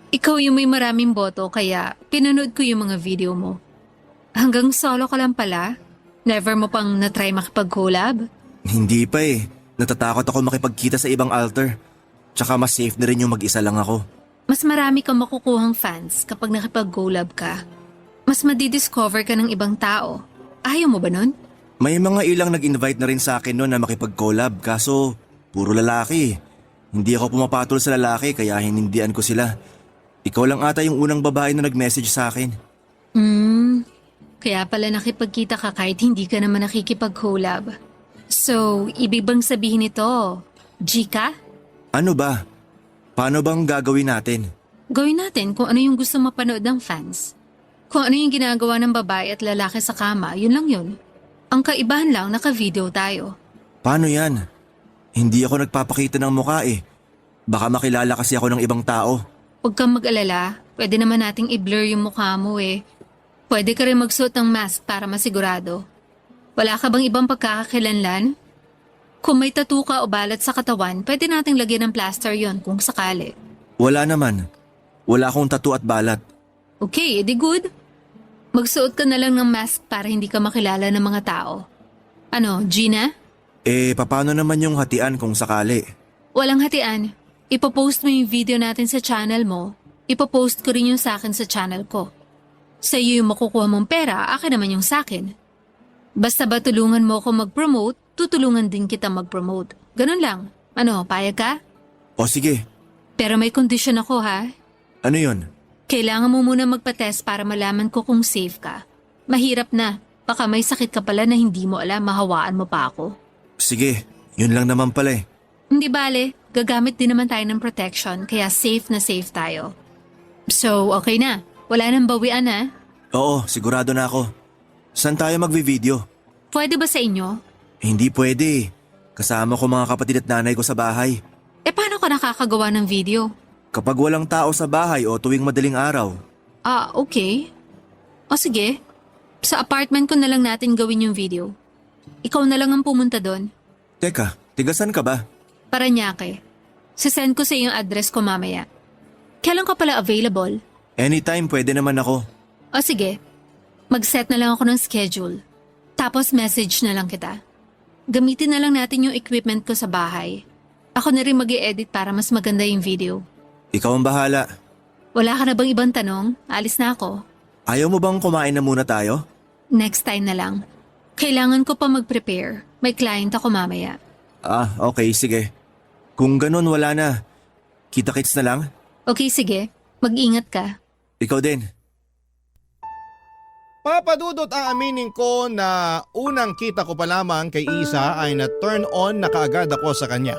S9: Ikaw yung may maraming boto kaya pinanood ko yung mga video mo. Hanggang solo ka lang pala? Never mo pang natry makipag-collab?
S7: Hindi pa eh. Natatakot ako makipagkita sa ibang alter. Tsaka mas safe na rin yung mag-isa lang ako.
S9: Mas marami kang makukuhang fans kapag nakipag-collab ka. Mas madidiscover ka ng ibang tao. Ayaw mo ba nun?
S7: May mga ilang nag-invite na rin sa akin noon na makipag-collab kaso puro lalaki. Hindi ako pumapatol sa lalaki kaya hinindian ko sila. Ikaw lang ata yung unang babae na nag-message sa akin.
S9: Kaya pala nakipagkita ka kahit hindi ka naman nakikipag-collab. So, ibig bang sabihin ito, G ka?
S7: Ano ba? Paano bang gagawin natin?
S9: Gawin natin kung ano yung gusto mapanood ng fans. Kung ano yung ginagawa ng babae at lalaki sa kama, yun lang yun. Ang kaibahan lang, naka-video tayo.
S7: Paano yan? Hindi ako nagpapakita ng mukha eh. Baka makilala kasi ako ng ibang tao.
S9: Huwag kang mag-alala, pwede naman nating i-blur yung mukha mo eh. Pwede ka rin magsuot ng mask para masigurado. Wala ka bang ibang pagkakakilanlan? Kung may tattoo ka o balat sa katawan, pwede nating lagyan ng plaster yon kung sakali.
S7: Wala naman. Wala akong tattoo at balat.
S9: Okay, edi good. Magsuot ka na lang ng mask para hindi ka makilala ng mga tao. Ano, Gina?
S7: Paano naman yung hatian kung sakali?
S9: Walang hatian. Ipopost mo yung video natin sa channel mo. Ipopost ko rin yung sa akin sa channel ko. Sa iyo yung makukuha mong pera, akin naman yung sa akin. Basta ba tulungan mo ako mag-promote, tutulungan din kita mag-promote. Ganun lang. Ano, payag ka?
S7: O sige.
S9: Pero may kondisyon ako ha.
S7: Ano yun?
S9: Kailangan mo muna magpa-test para malaman ko kung safe ka. Mahirap na. Baka may sakit ka pala na hindi mo alam, mahawaan mo pa ako.
S7: Sige, yun lang naman pala eh.
S9: Hindi bale, gagamit din naman tayo ng protection kaya safe na safe tayo. So, okay na. Wala nang bawian na.
S7: Oo, sigurado na ako. Saan tayo magvi-video?
S9: Pwede ba sa inyo?
S7: Hindi pwede. Kasama ko mga kapatid at nanay ko sa bahay.
S9: Paano ka nakakagawa ng video?
S7: Kapag walang tao sa bahay o tuwing madaling araw.
S9: Okay. O sige. Sa apartment ko na lang natin gawin yung video. Ikaw na lang ang pumunta doon.
S7: Teka, tigasan ka ba?
S9: Paranaque. Sisend ko sa yung address ko mamaya. Kailan ka pala available?
S7: Anytime pwede naman ako.
S9: O sige. Mag-set na lang ako ng schedule. Tapos message na lang kita. Gamitin na lang natin yung equipment ko sa bahay. Ako na rin mag-i-edit para mas maganda yung video.
S7: Ikaw ang bahala.
S9: Wala ka na bang ibang tanong? Alis na ako.
S7: Ayaw mo bang kumain na muna tayo?
S9: Next time na lang. Kailangan ko pa mag-prepare. May client ako mamaya.
S7: Okay, sige. Kung ganun, wala na. Kita-kits na lang?
S9: Okay, sige. Mag-ingat ka.
S7: Ikaw din.
S1: Papadudot ang aminin ko na unang kita ko pa lamang kay Isa ay na-turn on na kaagad ako sa kanya.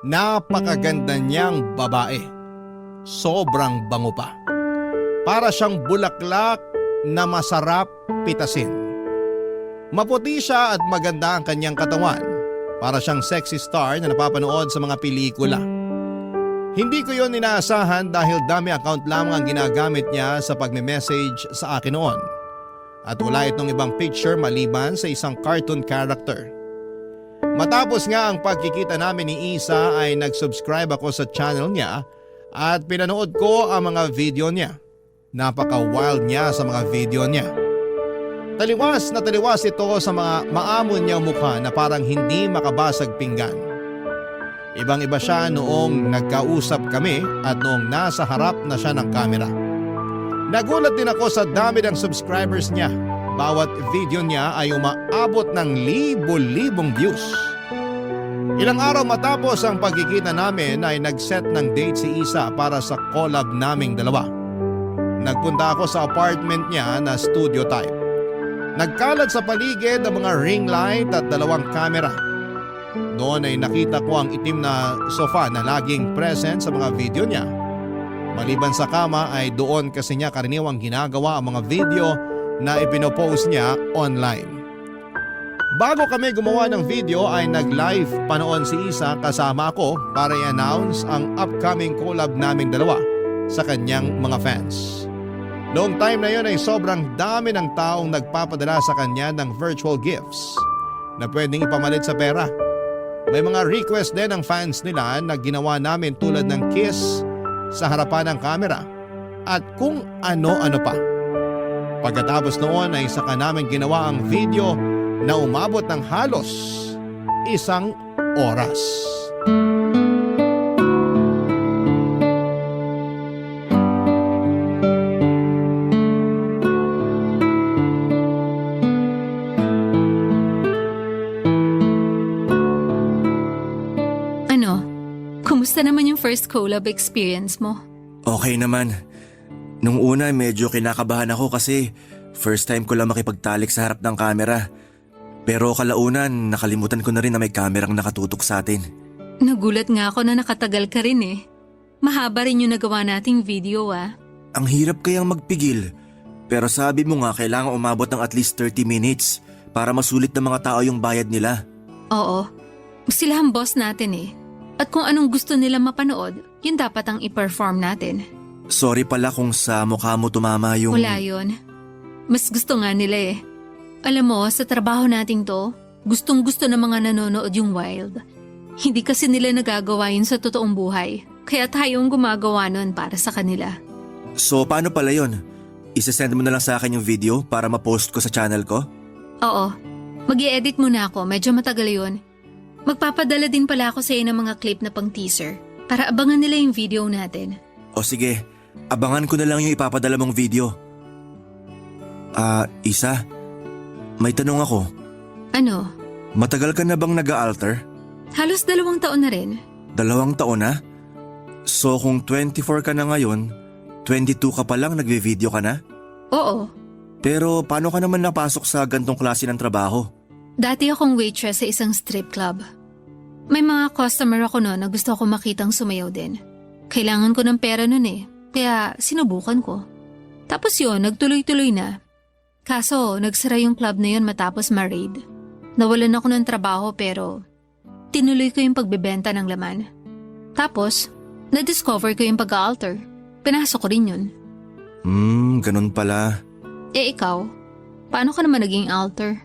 S1: Napakaganda niyang babae. Sobrang bango pa. Para siyang bulaklak na masarap pitasin. Maputi siya at maganda ang kanyang katawan. Para siyang sexy star na napapanood sa mga pelikula. Hindi ko yon inaasahan dahil dami account lamang ang ginagamit niya sa pagme-message sa akin noon. At wala itong ibang picture maliban sa isang cartoon character. Matapos nga ang pagkikita namin ni Isa ay nag-subscribe ako sa channel niya at pinanood ko ang mga video niya. Napaka-wild niya sa mga video niya. Taliwas na taliwas ito sa mga maamon niyang mukha na parang hindi makabasag pinggan. Ibang-iba siya noong nagkausap kami at noong nasa harap na siya ng kamera. Nagulat din ako sa dami ng subscribers niya. Bawat video niya ay umaabot ng libo-libong views. Ilang araw matapos ang pagkikita namin ay nag-set ng date si Isa para sa collab naming dalawa. Nagpunta ako sa apartment niya na studio type. Nagkalat sa paligid ang mga ring light at dalawang kamera. Noon ay nakita ko ang itim na sofa na laging present sa mga video niya. Maliban sa kama ay doon kasi niya karaniwang ginagawa ang mga video na ipinopost niya online. Bago kami gumawa ng video ay nag-live pa noon si Isa kasama ako para i-announce ang upcoming collab naming dalawa sa kanyang mga fans. Noong time na yun ay sobrang dami ng taong nagpapadala sa kanya ng virtual gifts na pwedeng ipamalit sa pera. May mga request din ng fans nila na ginawa namin tulad ng kiss sa harapan ng kamera at kung ano-ano pa. Pagkatapos noon ay saka namin ginawa ang video na umabot ng halos 1 oras.
S9: Kumusta naman yung first collab experience mo?
S7: Okay naman. Nung una medyo kinakabahan ako kasi first time ko lang makipagtalik sa harap ng kamera. Pero kalaunan nakalimutan ko na rin na may kamerang nakatutok sa atin.
S9: Nagulat nga ako na nakatagal ka rin eh. Mahaba rin yung nagawa nating video ah.
S7: Ang hirap kayang magpigil. Pero sabi mo nga kailangan umabot ng at least 30 minutes para masulit ng mga tao yung bayad nila.
S9: Oo. Sila ang boss natin eh. At kung anong gusto nila mapanood, yun dapat ang i-perform natin.
S7: Sorry pala kung sa mukha mo tumama yung…
S9: Wala yun. Mas gusto nga nila eh. Alam mo, sa trabaho nating to, gustong gusto ng mga nanonood yung wild. Hindi kasi nila nagagawa yun sa totoong buhay. Kaya tayong gumagawa nun para sa kanila.
S7: So paano pala yun? Isasend mo na lang sa akin yung video para ma-post ko sa channel ko?
S9: Oo. Mag-i-edit muna ako, medyo matagal yun. Magpapadala din pala ako sa iyo ng mga clip na pang teaser para abangan nila yung video natin.
S7: O sige, abangan ko na lang yung ipapadala mong video. Isa, may tanong ako.
S9: Ano?
S7: Matagal ka na bang nag-a-alter?
S9: Halos 2 taon na rin.
S7: 2 taon na? So kung 24 ka na ngayon, 22 ka pa lang nagbe-video ka na?
S9: Oo.
S7: Pero paano ka naman napasok sa gantong klase ng trabaho?
S9: Dati akong waitress sa isang strip club. May mga customer ako noon na gusto ko makitang sumayaw din. Kailangan ko ng pera noon eh, kaya sinubukan ko. Tapos yun, nagtuloy-tuloy na. Kaso, nagsara yung club na yun matapos ma-raid. Nawalan ako ng trabaho pero tinuloy ko yung pagbebenta ng laman. Tapos, na-discover ko yung pag-alter. Pinasok ko rin yun.
S7: Ganun pala.
S9: Eh ikaw, paano ka naman naging alter?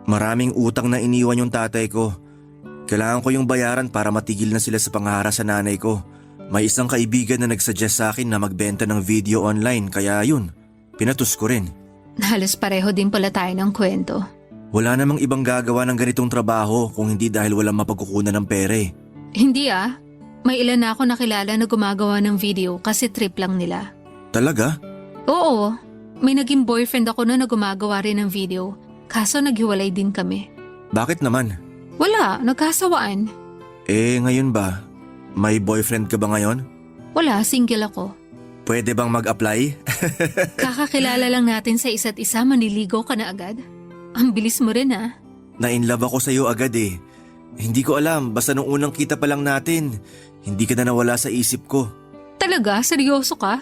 S7: Maraming utang na iniwan yung tatay ko. Kailangan ko yung bayaran para matigil na sila sa pangaharas sa nanay ko. May isang kaibigan na nagsuggest sa akin na magbenta ng video online kaya yun, pinatus ko rin.
S9: Halos pareho din pala tayo ng kwento.
S7: Wala namang ibang gagawa ng ganitong trabaho kung hindi dahil walang mapagkukunan ng pera eh.
S9: Hindi ah, may ilan na ako nakilala na gumagawa ng video kasi trip lang nila.
S7: Talaga?
S9: Oo, may naging boyfriend ako noon na gumagawa rin ng video. Kaso naghiwalay din kami.
S7: Bakit naman?
S9: Wala, nagkasawaan.
S7: Eh ngayon ba? May boyfriend ka ba ngayon?
S9: Wala, single ako.
S7: Pwede bang mag-apply?
S9: Kakakilala lang natin sa isa't isa, maniligaw ka na agad. Ang bilis mo rin ah.
S7: Na-inlove ako sa'yo agad eh. Hindi ko alam, basta nung unang kita pa lang natin, hindi ka na nawala sa isip ko.
S9: Talaga? Seryoso ka?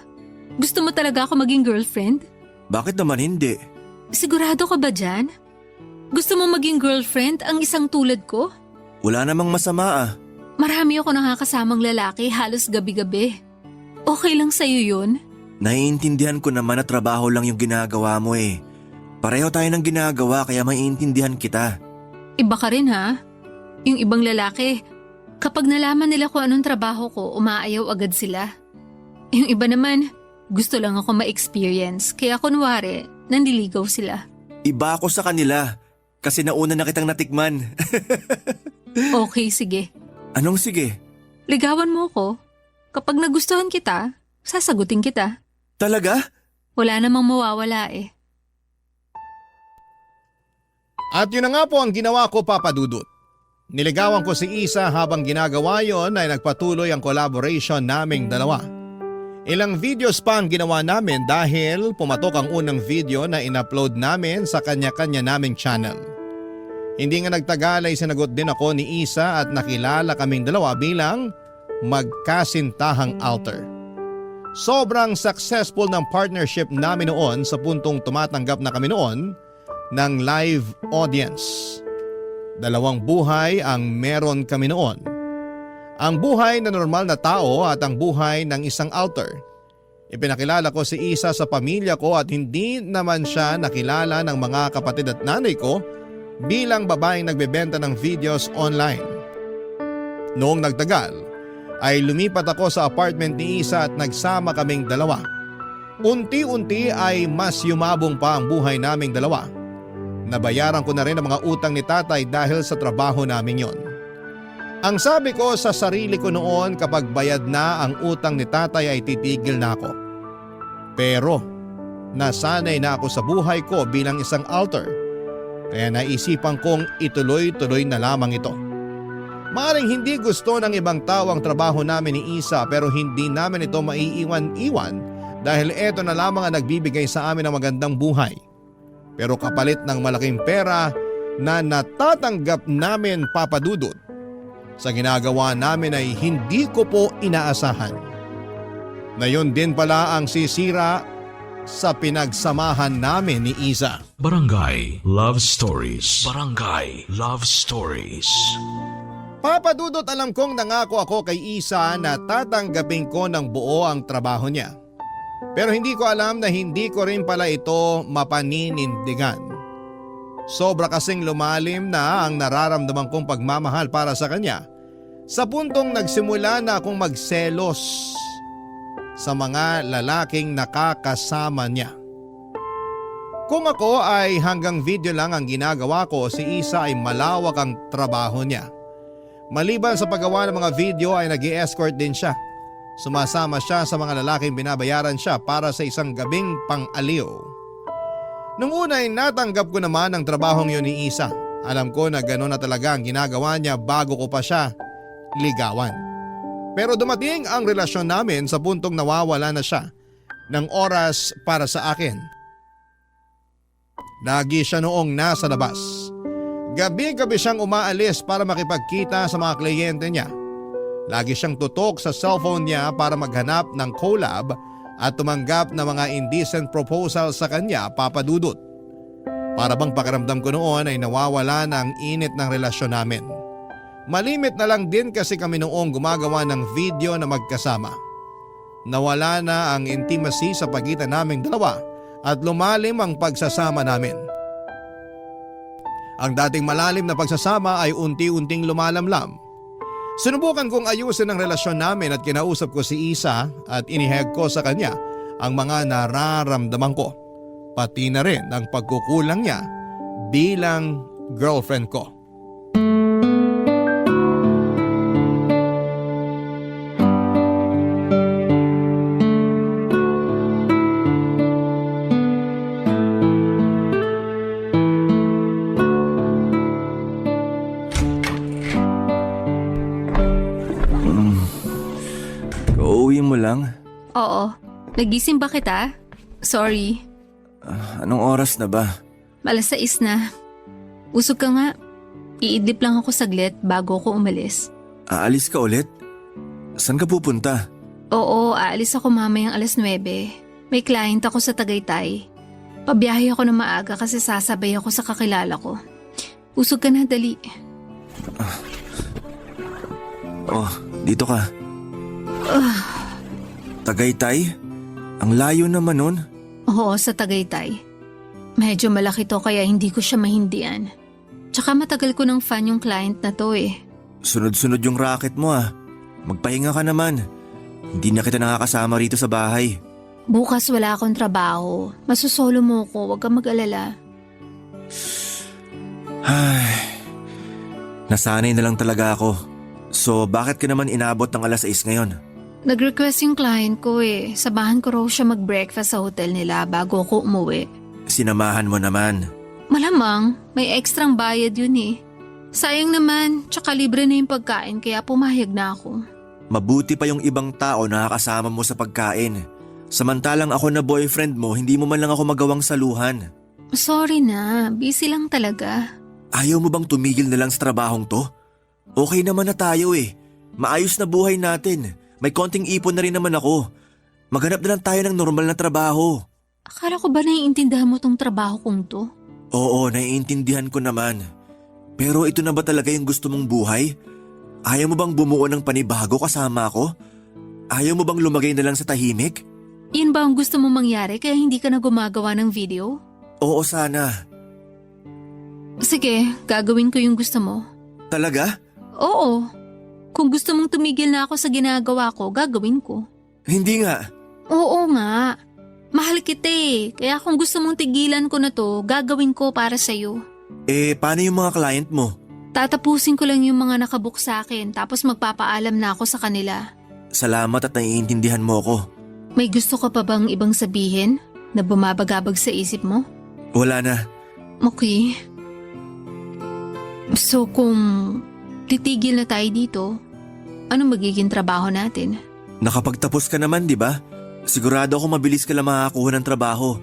S9: Gusto mo talaga ako maging girlfriend?
S7: Bakit naman hindi?
S9: Sigurado ka ba dyan? Gusto mo maging girlfriend ang isang tulad ko?
S7: Wala namang masama ah.
S9: Marami ako nakakasamang lalaki halos gabi-gabi. Okay lang sa'yo yun?
S7: Naiintindihan ko naman na trabaho lang yung ginagawa mo eh. Pareho tayo ng ginagawa kaya maiintindihan kita.
S9: Iba ka rin ha? Yung ibang lalaki, kapag nalaman nila kung anong trabaho ko, umaayaw agad sila. Yung iba naman, gusto lang ako ma-experience, kaya kunwari, nandiligaw sila.
S7: Iba ako sa kanila kasi nauna na kitang natikman.
S9: Okay, sige.
S7: Anong sige?
S9: Ligawan mo ko. Kapag nagustuhan kita, sasagutin kita.
S7: Talaga?
S9: Wala namang mawawala eh.
S1: At yun na nga po ang ginawa ko, Papa Dudut. Niligawan ko si Isa habang ginagawa yon ay nagpatuloy ang collaboration naming dalawa. Ilang videos pa ang ginawa namin dahil pumatok ang unang video na in-upload namin sa kanya-kanya naming channel. Hindi nga nagtagal ay sinagot din ako ni Isa at nakilala kaming dalawa bilang magkasintahang alter. Sobrang successful ng partnership namin noon sa puntong tumatanggap na kami noon ng live audience. 2 buhay ang meron kami noon. Ang buhay na normal na tao at ang buhay ng isang alter. Ipinakilala ko si Isa sa pamilya ko at hindi naman siya nakilala ng mga kapatid at nanay ko bilang babaeng nagbebenta ng videos online. Noong nagtagal, ay lumipat ako sa apartment ni Isa at nagsama kaming dalawa. Unti-unti ay mas yumabong pa ang buhay naming dalawa. Nabayaran ko na rin ang mga utang ni tatay dahil sa trabaho namin yon. Ang sabi ko sa sarili ko noon, kapag bayad na ang utang ni tatay ay titigil na ako. Pero nasanay na ako sa buhay ko bilang isang alter, kaya naisipan kong ituloy-tuloy na lamang ito. Maaring hindi gusto ng ibang tao ang trabaho namin ni Isa pero hindi namin ito maiiwan-iwan dahil ito na lamang ang nagbibigay sa amin ng magandang buhay. Pero kapalit ng malaking pera na natatanggap namin, Papa Dudut, sa ginagawa namin ay hindi ko po inaasahan. Na yun din pala ang sisira sa pinagsamahan namin ni Isa.
S8: Barangay Love Stories. Barangay Love Stories.
S1: Papa Dudut, alam kong nangako ako kay Isa na tatanggapin ko ng buo ang trabaho niya. Pero hindi ko alam na hindi ko rin pala ito mapaninindigan. Sobra kasing lumalim na ang nararamdaman kong pagmamahal para sa kanya sa puntong nagsimula na akong magselos sa mga lalaking nakakasama niya. Kung ako ay hanggang video lang ang ginagawa ko, si Isa ay malawak ang trabaho niya. Maliban sa paggawa ng mga video ay nag-i-escort din siya. Sumasama siya sa mga lalaking binabayaran siya para sa isang gabing pang-aliw. Nung una ay natanggap ko naman ang trabahong yun ni Isa. Alam ko na gano'n na talaga ang ginagawa niya bago ko pa siya ligawan. Pero dumating ang relasyon namin sa puntong nawawala na siya ng oras para sa akin. Lagi siya noong nasa labas. Gabi-gabi siyang umaalis para makipagkita sa mga kliyente niya. Lagi siyang tutok sa cellphone niya para maghanap ng collab at tumanggap ng mga indecent proposal sa kanya, Papa Dudut. Para bang pakiramdam ko noon ay nawawala na ang init ng relasyon namin. Malimit na lang din kasi kami noong gumagawa ng video na magkasama. Nawala na ang intimacy sa pagitan naming dalawa at lumalim ang pagsasama namin. Ang dating malalim na pagsasama ay unti-unting lumalamlam. Sinubukan kong ayusin ang relasyon namin at kinausap ko si Isa at inihayag ko sa kanya ang mga nararamdaman ko. Pati na rin ang pagkukulang niya bilang girlfriend ko.
S7: Uuwi mo lang?
S9: Oo. Nagising ba kita? Sorry.
S7: Anong oras na ba?
S9: Alas 6 na. Usog ka nga. Iidlip lang ako saglit bago ako umalis.
S7: Aalis ka ulit? Saan ka pupunta?
S9: Oo, aalis ako mamayang alas 9. May client ako sa Tagaytay. Pabiyahe ako na maaga kasi sasabay ako sa kakilala ko. Usog ka na, dali.
S7: Oh, dito ka. Tagaytay? Ang layo naman nun.
S9: Oo, sa Tagaytay. Medyo malaki to kaya hindi ko siya mahindian. Tsaka matagal ko ng fan yung client na to eh.
S7: Sunod-sunod yung racket mo ah. Magpahinga ka naman. Hindi na kita nakakasama rito sa bahay.
S9: Bukas wala akong trabaho. Masusolo mo ko, huwag kang mag-alala.
S7: Ay, nasanay na lang talaga ako. So bakit ka naman inabot ng alas 6 ngayon?
S9: Nag-request yung client ko eh. Sabahan ko raw siya mag-breakfast sa hotel nila bago ako umuwi.
S7: Sinamahan mo naman.
S9: Malamang, may ekstrang bayad yun eh. Sayang naman, tsaka libre na yung pagkain kaya pumayag na ako.
S7: Mabuti pa yung ibang tao na nakakasama mo sa pagkain. Samantalang ako na boyfriend mo, hindi mo man lang ako magawang saluhan.
S9: Sorry na, busy lang talaga.
S7: Ayaw mo bang tumigil na lang sa trabahong to? Okay naman na tayo eh. Maayos na buhay natin. May konting ipon na rin naman ako. Maghanap na lang tayo ng normal na trabaho.
S9: Akala ko ba naiintindihan mo tong trabaho kong to?
S7: Oo, naiintindihan ko naman. Pero ito na ba talaga yung gusto mong buhay? Ayaw mo bang bumuo ng panibago kasama ko? Ayaw mo bang lumagay na lang sa tahimik?
S9: Yun ba ang gusto mong mangyari kaya hindi ka na gumagawa ng video?
S7: Oo sana.
S9: Sige, gagawin ko yung gusto mo.
S7: Talaga?
S9: Oo. Kung gusto mong tumigil na ako sa ginagawa ko, gagawin ko.
S7: Hindi nga.
S9: Oo nga. Mahal kita eh. Kaya kung gusto mong tigilan ko na to, gagawin ko para sa'yo.
S7: Paano yung mga client mo?
S9: Tatapusin ko lang yung mga nakabook sa akin tapos magpapaalam na ako sa kanila.
S7: Salamat at naiintindihan mo ako.
S9: May gusto ka pa bang ibang sabihin na bumabagabag sa isip mo?
S7: Wala na.
S9: Okay. So kung titigil na tayo dito, ano magiging trabaho natin?
S7: Nakapagtapos ka naman, di ba? Sigurado ako mabilis ka lang makakuha ng trabaho.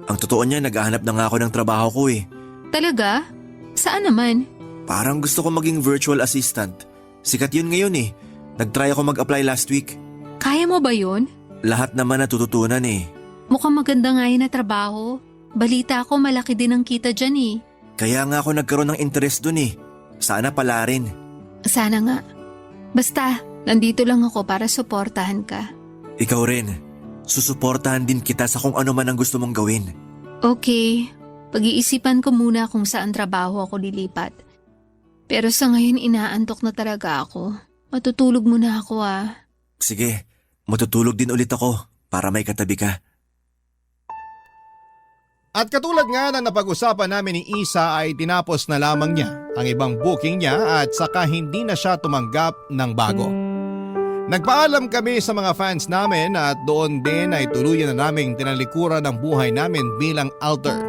S7: Ang totoo niya, naghahanap na nga ako ng trabaho ko eh.
S9: Talaga? Saan naman?
S7: Parang gusto ko maging virtual assistant. Sikat yun ngayon eh. Nag-try ako mag-apply last week.
S9: Kaya mo ba yun?
S7: Lahat naman natututunan eh.
S9: Mukhang maganda nga yun na trabaho. Balita ko malaki din ang kita dyan eh.
S7: Kaya nga ako nagkaroon ng interest dun eh. Sana pala rin.
S9: Sana nga. Basta, nandito lang ako para suportahan ka.
S7: Ikaw rin. Susuportahan din kita sa kung ano man ang gusto mong gawin.
S9: Okay, pag-iisipan ko muna kung saan trabaho ako lilipat. Pero sa ngayon inaantok na talaga ako. Matutulog muna ako ah.
S7: Sige, matutulog din ulit ako para may katabi ka.
S1: At katulad nga na napag-usapan namin ni Isa ay tinapos na lamang niya ang ibang booking niya at saka hindi na siya tumanggap ng bago. Nagpaalam kami sa mga fans namin at doon din ay tuluyan na naming tinalikuran ang buhay namin bilang alter.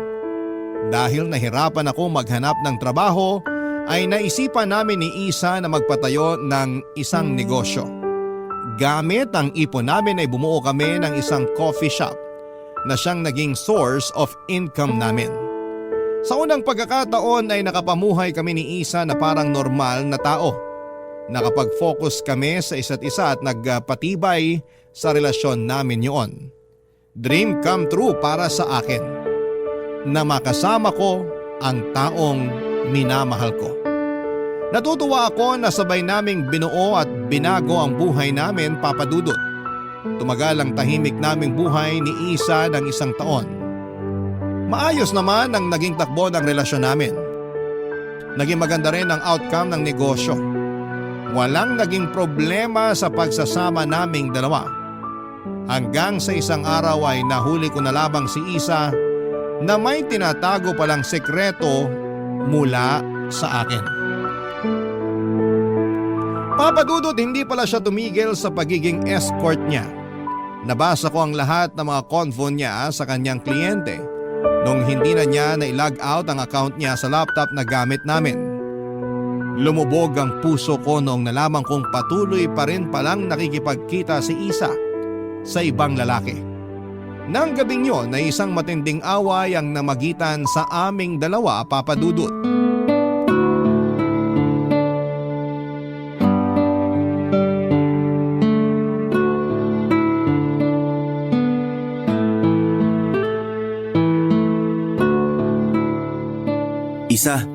S1: Dahil nahirapan ako maghanap ng trabaho ay naisipan namin ni Isa na magpatayo ng isang negosyo. Gamit ang ipon namin ay bumuo kami ng isang coffee shop na siyang naging source of income namin. Sa unang pagkakataon ay nakapamuhay kami ni Isa na parang normal na tao. Nakapag-focus kami sa isa't isa at nagpatibay sa relasyon namin yun. Dream come true para sa akin na makasama ko ang taong minamahal ko. Natutuwa ako na sabay naming binuo at binago ang buhay namin, Papa Dudut. Tumagal ang tahimik naming buhay ni Isa ng 1 taon. Maayos naman ang naging takbo ng relasyon namin. Naging maganda rin ang outcome ng negosyo. Walang naging problema sa pagsasama naming dalawa. Hanggang sa isang araw ay nahuli ko na labang si Isa na may tinatago palang sekreto mula sa akin. Papa Dudut, hindi pala siya tumigil sa pagiging escort niya. Nabasa ko ang lahat ng mga convo niya sa kanyang kliyente nung hindi na niya na-log out ang account niya sa laptop na gamit namin. Lumubog ang puso ko noong nalaman kong patuloy pa rin palang nakikipagkita si Isa sa ibang lalaki. Nang gabing yon ay isang matinding away ang namagitan sa aming dalawa, Papa Dudut.
S7: Isa,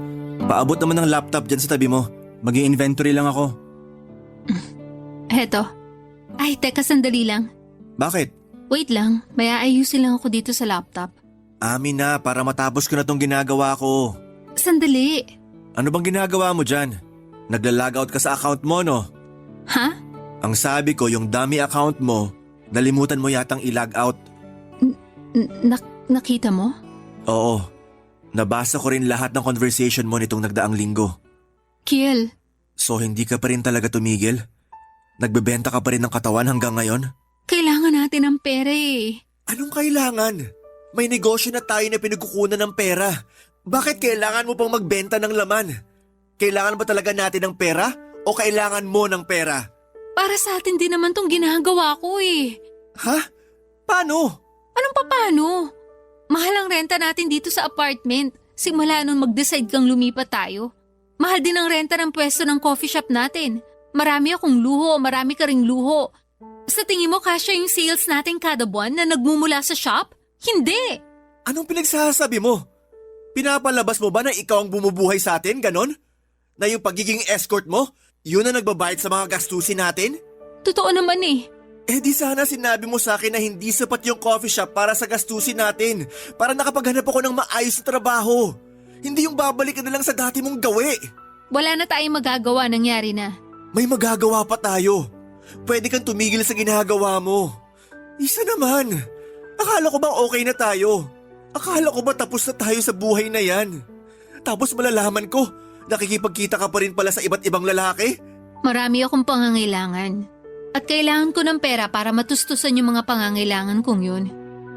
S7: paabot naman ng laptop dyan sa tabi mo. Mag-i-inventory lang ako.
S9: Heto. Ay, teka sandali lang.
S7: Bakit?
S9: Wait lang, may aayusin lang ako dito sa laptop.
S7: Amin na, para matapos ko na tong ginagawa ko.
S9: Sandali.
S7: Ano bang ginagawa mo dyan? Nagla-logout ka sa account mo, no?
S9: Ha?
S7: Ang sabi ko, yung dummy account mo, nalimutan mo yatang i-logout.
S9: Nakita mo?
S7: Oo. Nabasa ko rin lahat ng conversation mo nitong nagdaang linggo.
S9: Kiel,
S7: So hindi ka pa rin talaga tumigil? Nagbebenta ka pa rin ng katawan hanggang ngayon?
S9: kailangan natin ng pera eh.
S7: Anong kailangan? May negosyo na tayo na pinagkukunan ng pera. Bakit kailangan mo pang magbenta ng laman? Kailangan ba talaga natin ng pera o kailangan mo ng pera?
S9: Para sa atin din naman tong ginagawa ko eh.
S7: Ha? Paano?
S9: Anong paano? Mahal ang renta natin dito sa apartment. Simula nung mag-decide kang lumipat tayo. Mahal din ang renta ng pwesto ng coffee shop natin. Marami akong luho, marami ka ring luho. Sa tingin mo kasya yung sales natin kada buwan na nagmumula sa shop? Hindi!
S7: Anong pinagsasabi mo? Pinapalabas mo ba na ikaw ang bumubuhay sa atin, ganon? Na yung pagiging escort mo, yun na nagbabayad sa mga gastusin natin?
S9: Totoo naman eh.
S7: Eh di sana sinabi mo sa akin na hindi sapat yung coffee shop para sa gastusin natin. Para nakapaghanap ako ng maayos na trabaho. Hindi yung babalik ka na lang sa dati mong gawi.
S9: Wala na tayong magagawa, nangyari na.
S7: May magagawa pa tayo. Pwede kang tumigil sa ginagawa mo. Isa naman. Akala ko bang okay na tayo? Akala ko ba tapos na tayo sa buhay na yan? Tapos malalaman ko, nakikipagkita ka pa rin pala sa iba't ibang lalaki?
S9: Marami akong pangangailangan. At kailangan ko ng pera para matustusan yung mga pangangailangan kong yun.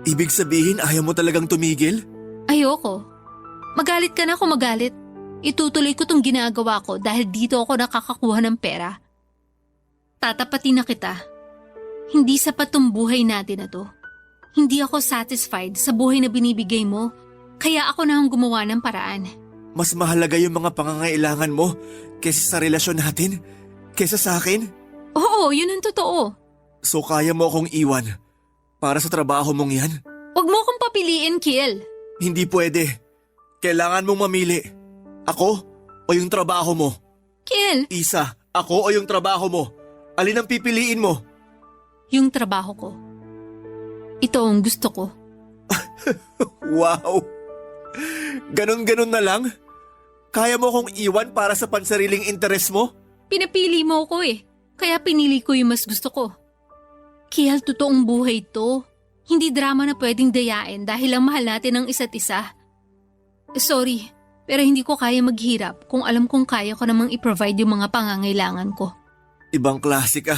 S7: Ibig sabihin ayaw mo talagang tumigil?
S9: Ayoko. Magalit ka na kung magalit. Itutuloy ko tong ginagawa ko dahil dito ako nakakakuha ng pera. Tatapatin na kita. Hindi sapat tong buhay natin na to. Hindi ako satisfied sa buhay na binibigay mo, kaya ako na ang gumawa ng paraan.
S7: Mas mahalaga yung mga pangangailangan mo kaysa sa relasyon natin? Kaysa sa akin?
S9: Oo, yun ang totoo.
S7: So kaya mo akong iwan para sa trabaho mong yan?
S9: Huwag mo akong papiliin, Kiel.
S7: Hindi pwede. Kailangan mong mamili. Ako o yung trabaho mo?
S9: Kiel,
S7: Isa, ako o yung trabaho mo? Alin ang pipiliin mo?
S9: yung trabaho ko. Ito ang gusto ko.
S7: Wow! Ganon-ganon na lang? Kaya mo akong iwan para sa pansariling interes mo?
S9: Pinapili mo ko eh. Kaya pinili ko yung mas gusto ko. Kiel, totoong buhay to. Hindi drama na pwedeng dayain dahil lang mahal natin ang isa't isa. Sorry, pero hindi ko kaya maghirap kung alam kong kaya ko namang i-provide yung mga pangangailangan ko.
S7: Ibang klase ka.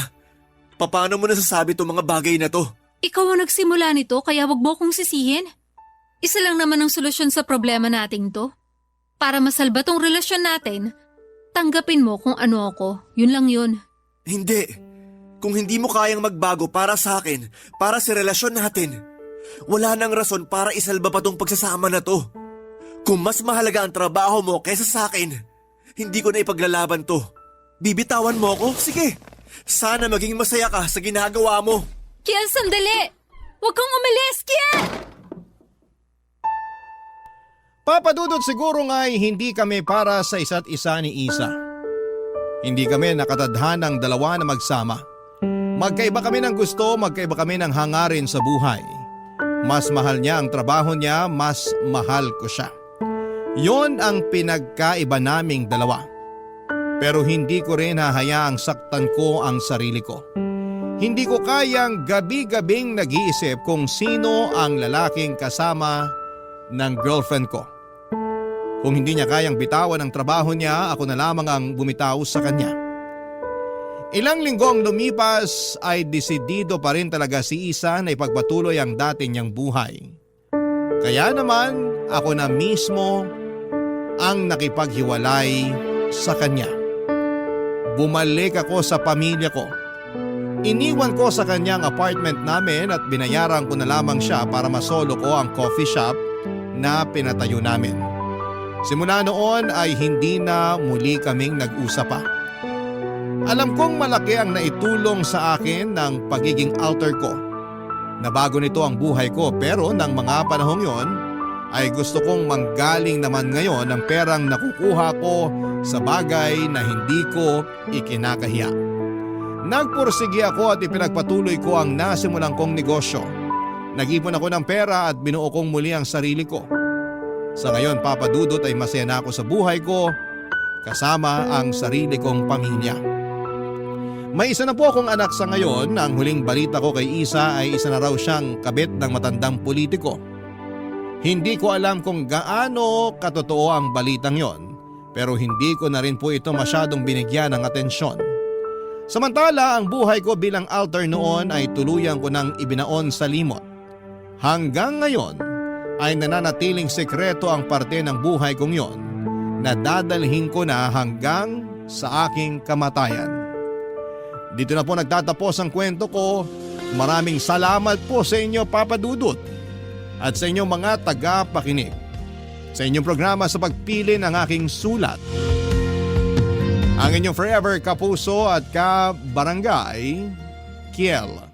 S7: Paano mo nasasabi itong mga bagay na to?
S9: Ikaw ang nagsimula nito kaya wag mo kong sisihin. Isa lang naman ang solusyon sa problema nating to. Para masalba tong relasyon natin, tanggapin mo kung ano ako. Yun lang yun.
S7: Hindi. Kung hindi mo kayang magbago para sa akin, para sa relasyon natin, wala nang rason para isalba pa tong pagsasama na to. Kung mas mahalaga ang trabaho mo kaysa sa akin, hindi ko na ipaglalaban to. Bibitawan mo ko? Sige. Sana maging masaya ka sa ginagawa mo.
S9: Kiel, sandali! Huwag kang umalis, Kiel!
S1: Papa Dudut, siguro nga'y hindi kami para sa isa't isa ni Isa. Hindi kami nakatadhanang dalawa na magsama. Magkaiba kami ng gusto, magkaiba kami ng hangarin sa buhay. Mas mahal niya ang trabaho niya, mas mahal ko siya. Yon ang pinagkaiba naming dalawa. Pero hindi ko rin hahayaang saktan ko ang sarili ko. Hindi ko kayang gabi-gabing nag-iisip kung sino ang lalaking kasama ng girlfriend ko. Kung hindi niya kayang bitawan ang trabaho niya, ako na lamang ang bumitaw sa kanya. Ilang linggong lumipas ay desidido pa rin talaga si Isa na ipagpatuloy ang dati niyang buhay. Kaya naman ako na mismo ang nakipaghiwalay sa kanya. Bumalik ako sa pamilya ko. Iniwan ko sa kanyang apartment namin at binayaran ko na lamang siya para masolo ko ang coffee shop na pinatayo namin. Simula noon ay hindi na muli kaming nag-usap pa. Alam kong malaki ang naitulong sa akin ng pagiging alter ko. Nabago nito ang buhay ko pero ng mga panahong yon ay gusto kong manggaling naman ngayon ang perang nakukuha ko sa bagay na hindi ko ikinakahiya. Nagpursigi ako at ipinagpatuloy ko ang nasimulan kong negosyo. Nag-ipon ako ng pera at binuo kong muli ang sarili ko. Sa ngayon, Papa Dudut, ay masaya na ako sa buhay ko kasama ang sarili kong pamilya. May isa na po akong anak sa ngayon. Ang huling balita ko kay Isa ay isa na raw siyang kabit ng matandang politiko. Hindi ko alam kung gaano katotoo ang balitang yon, pero hindi ko na rin po ito masyadong binigyan ng atensyon. Samantala, ang buhay ko bilang alter noon ay tuluyan ko nang ibinaon sa limot. Hanggang ngayon ay nananatiling sekreto ang parte ng buhay kong yon na dadalhin ko na hanggang sa aking kamatayan. Dito na po nagtatapos ang kwento ko. Maraming salamat po sa inyo, Papa Dudut, at sa inyong mga tagapakinig sa inyong programa sa pagpili ng aking sulat. Ang inyong forever kapuso at kabarangay, Kiel.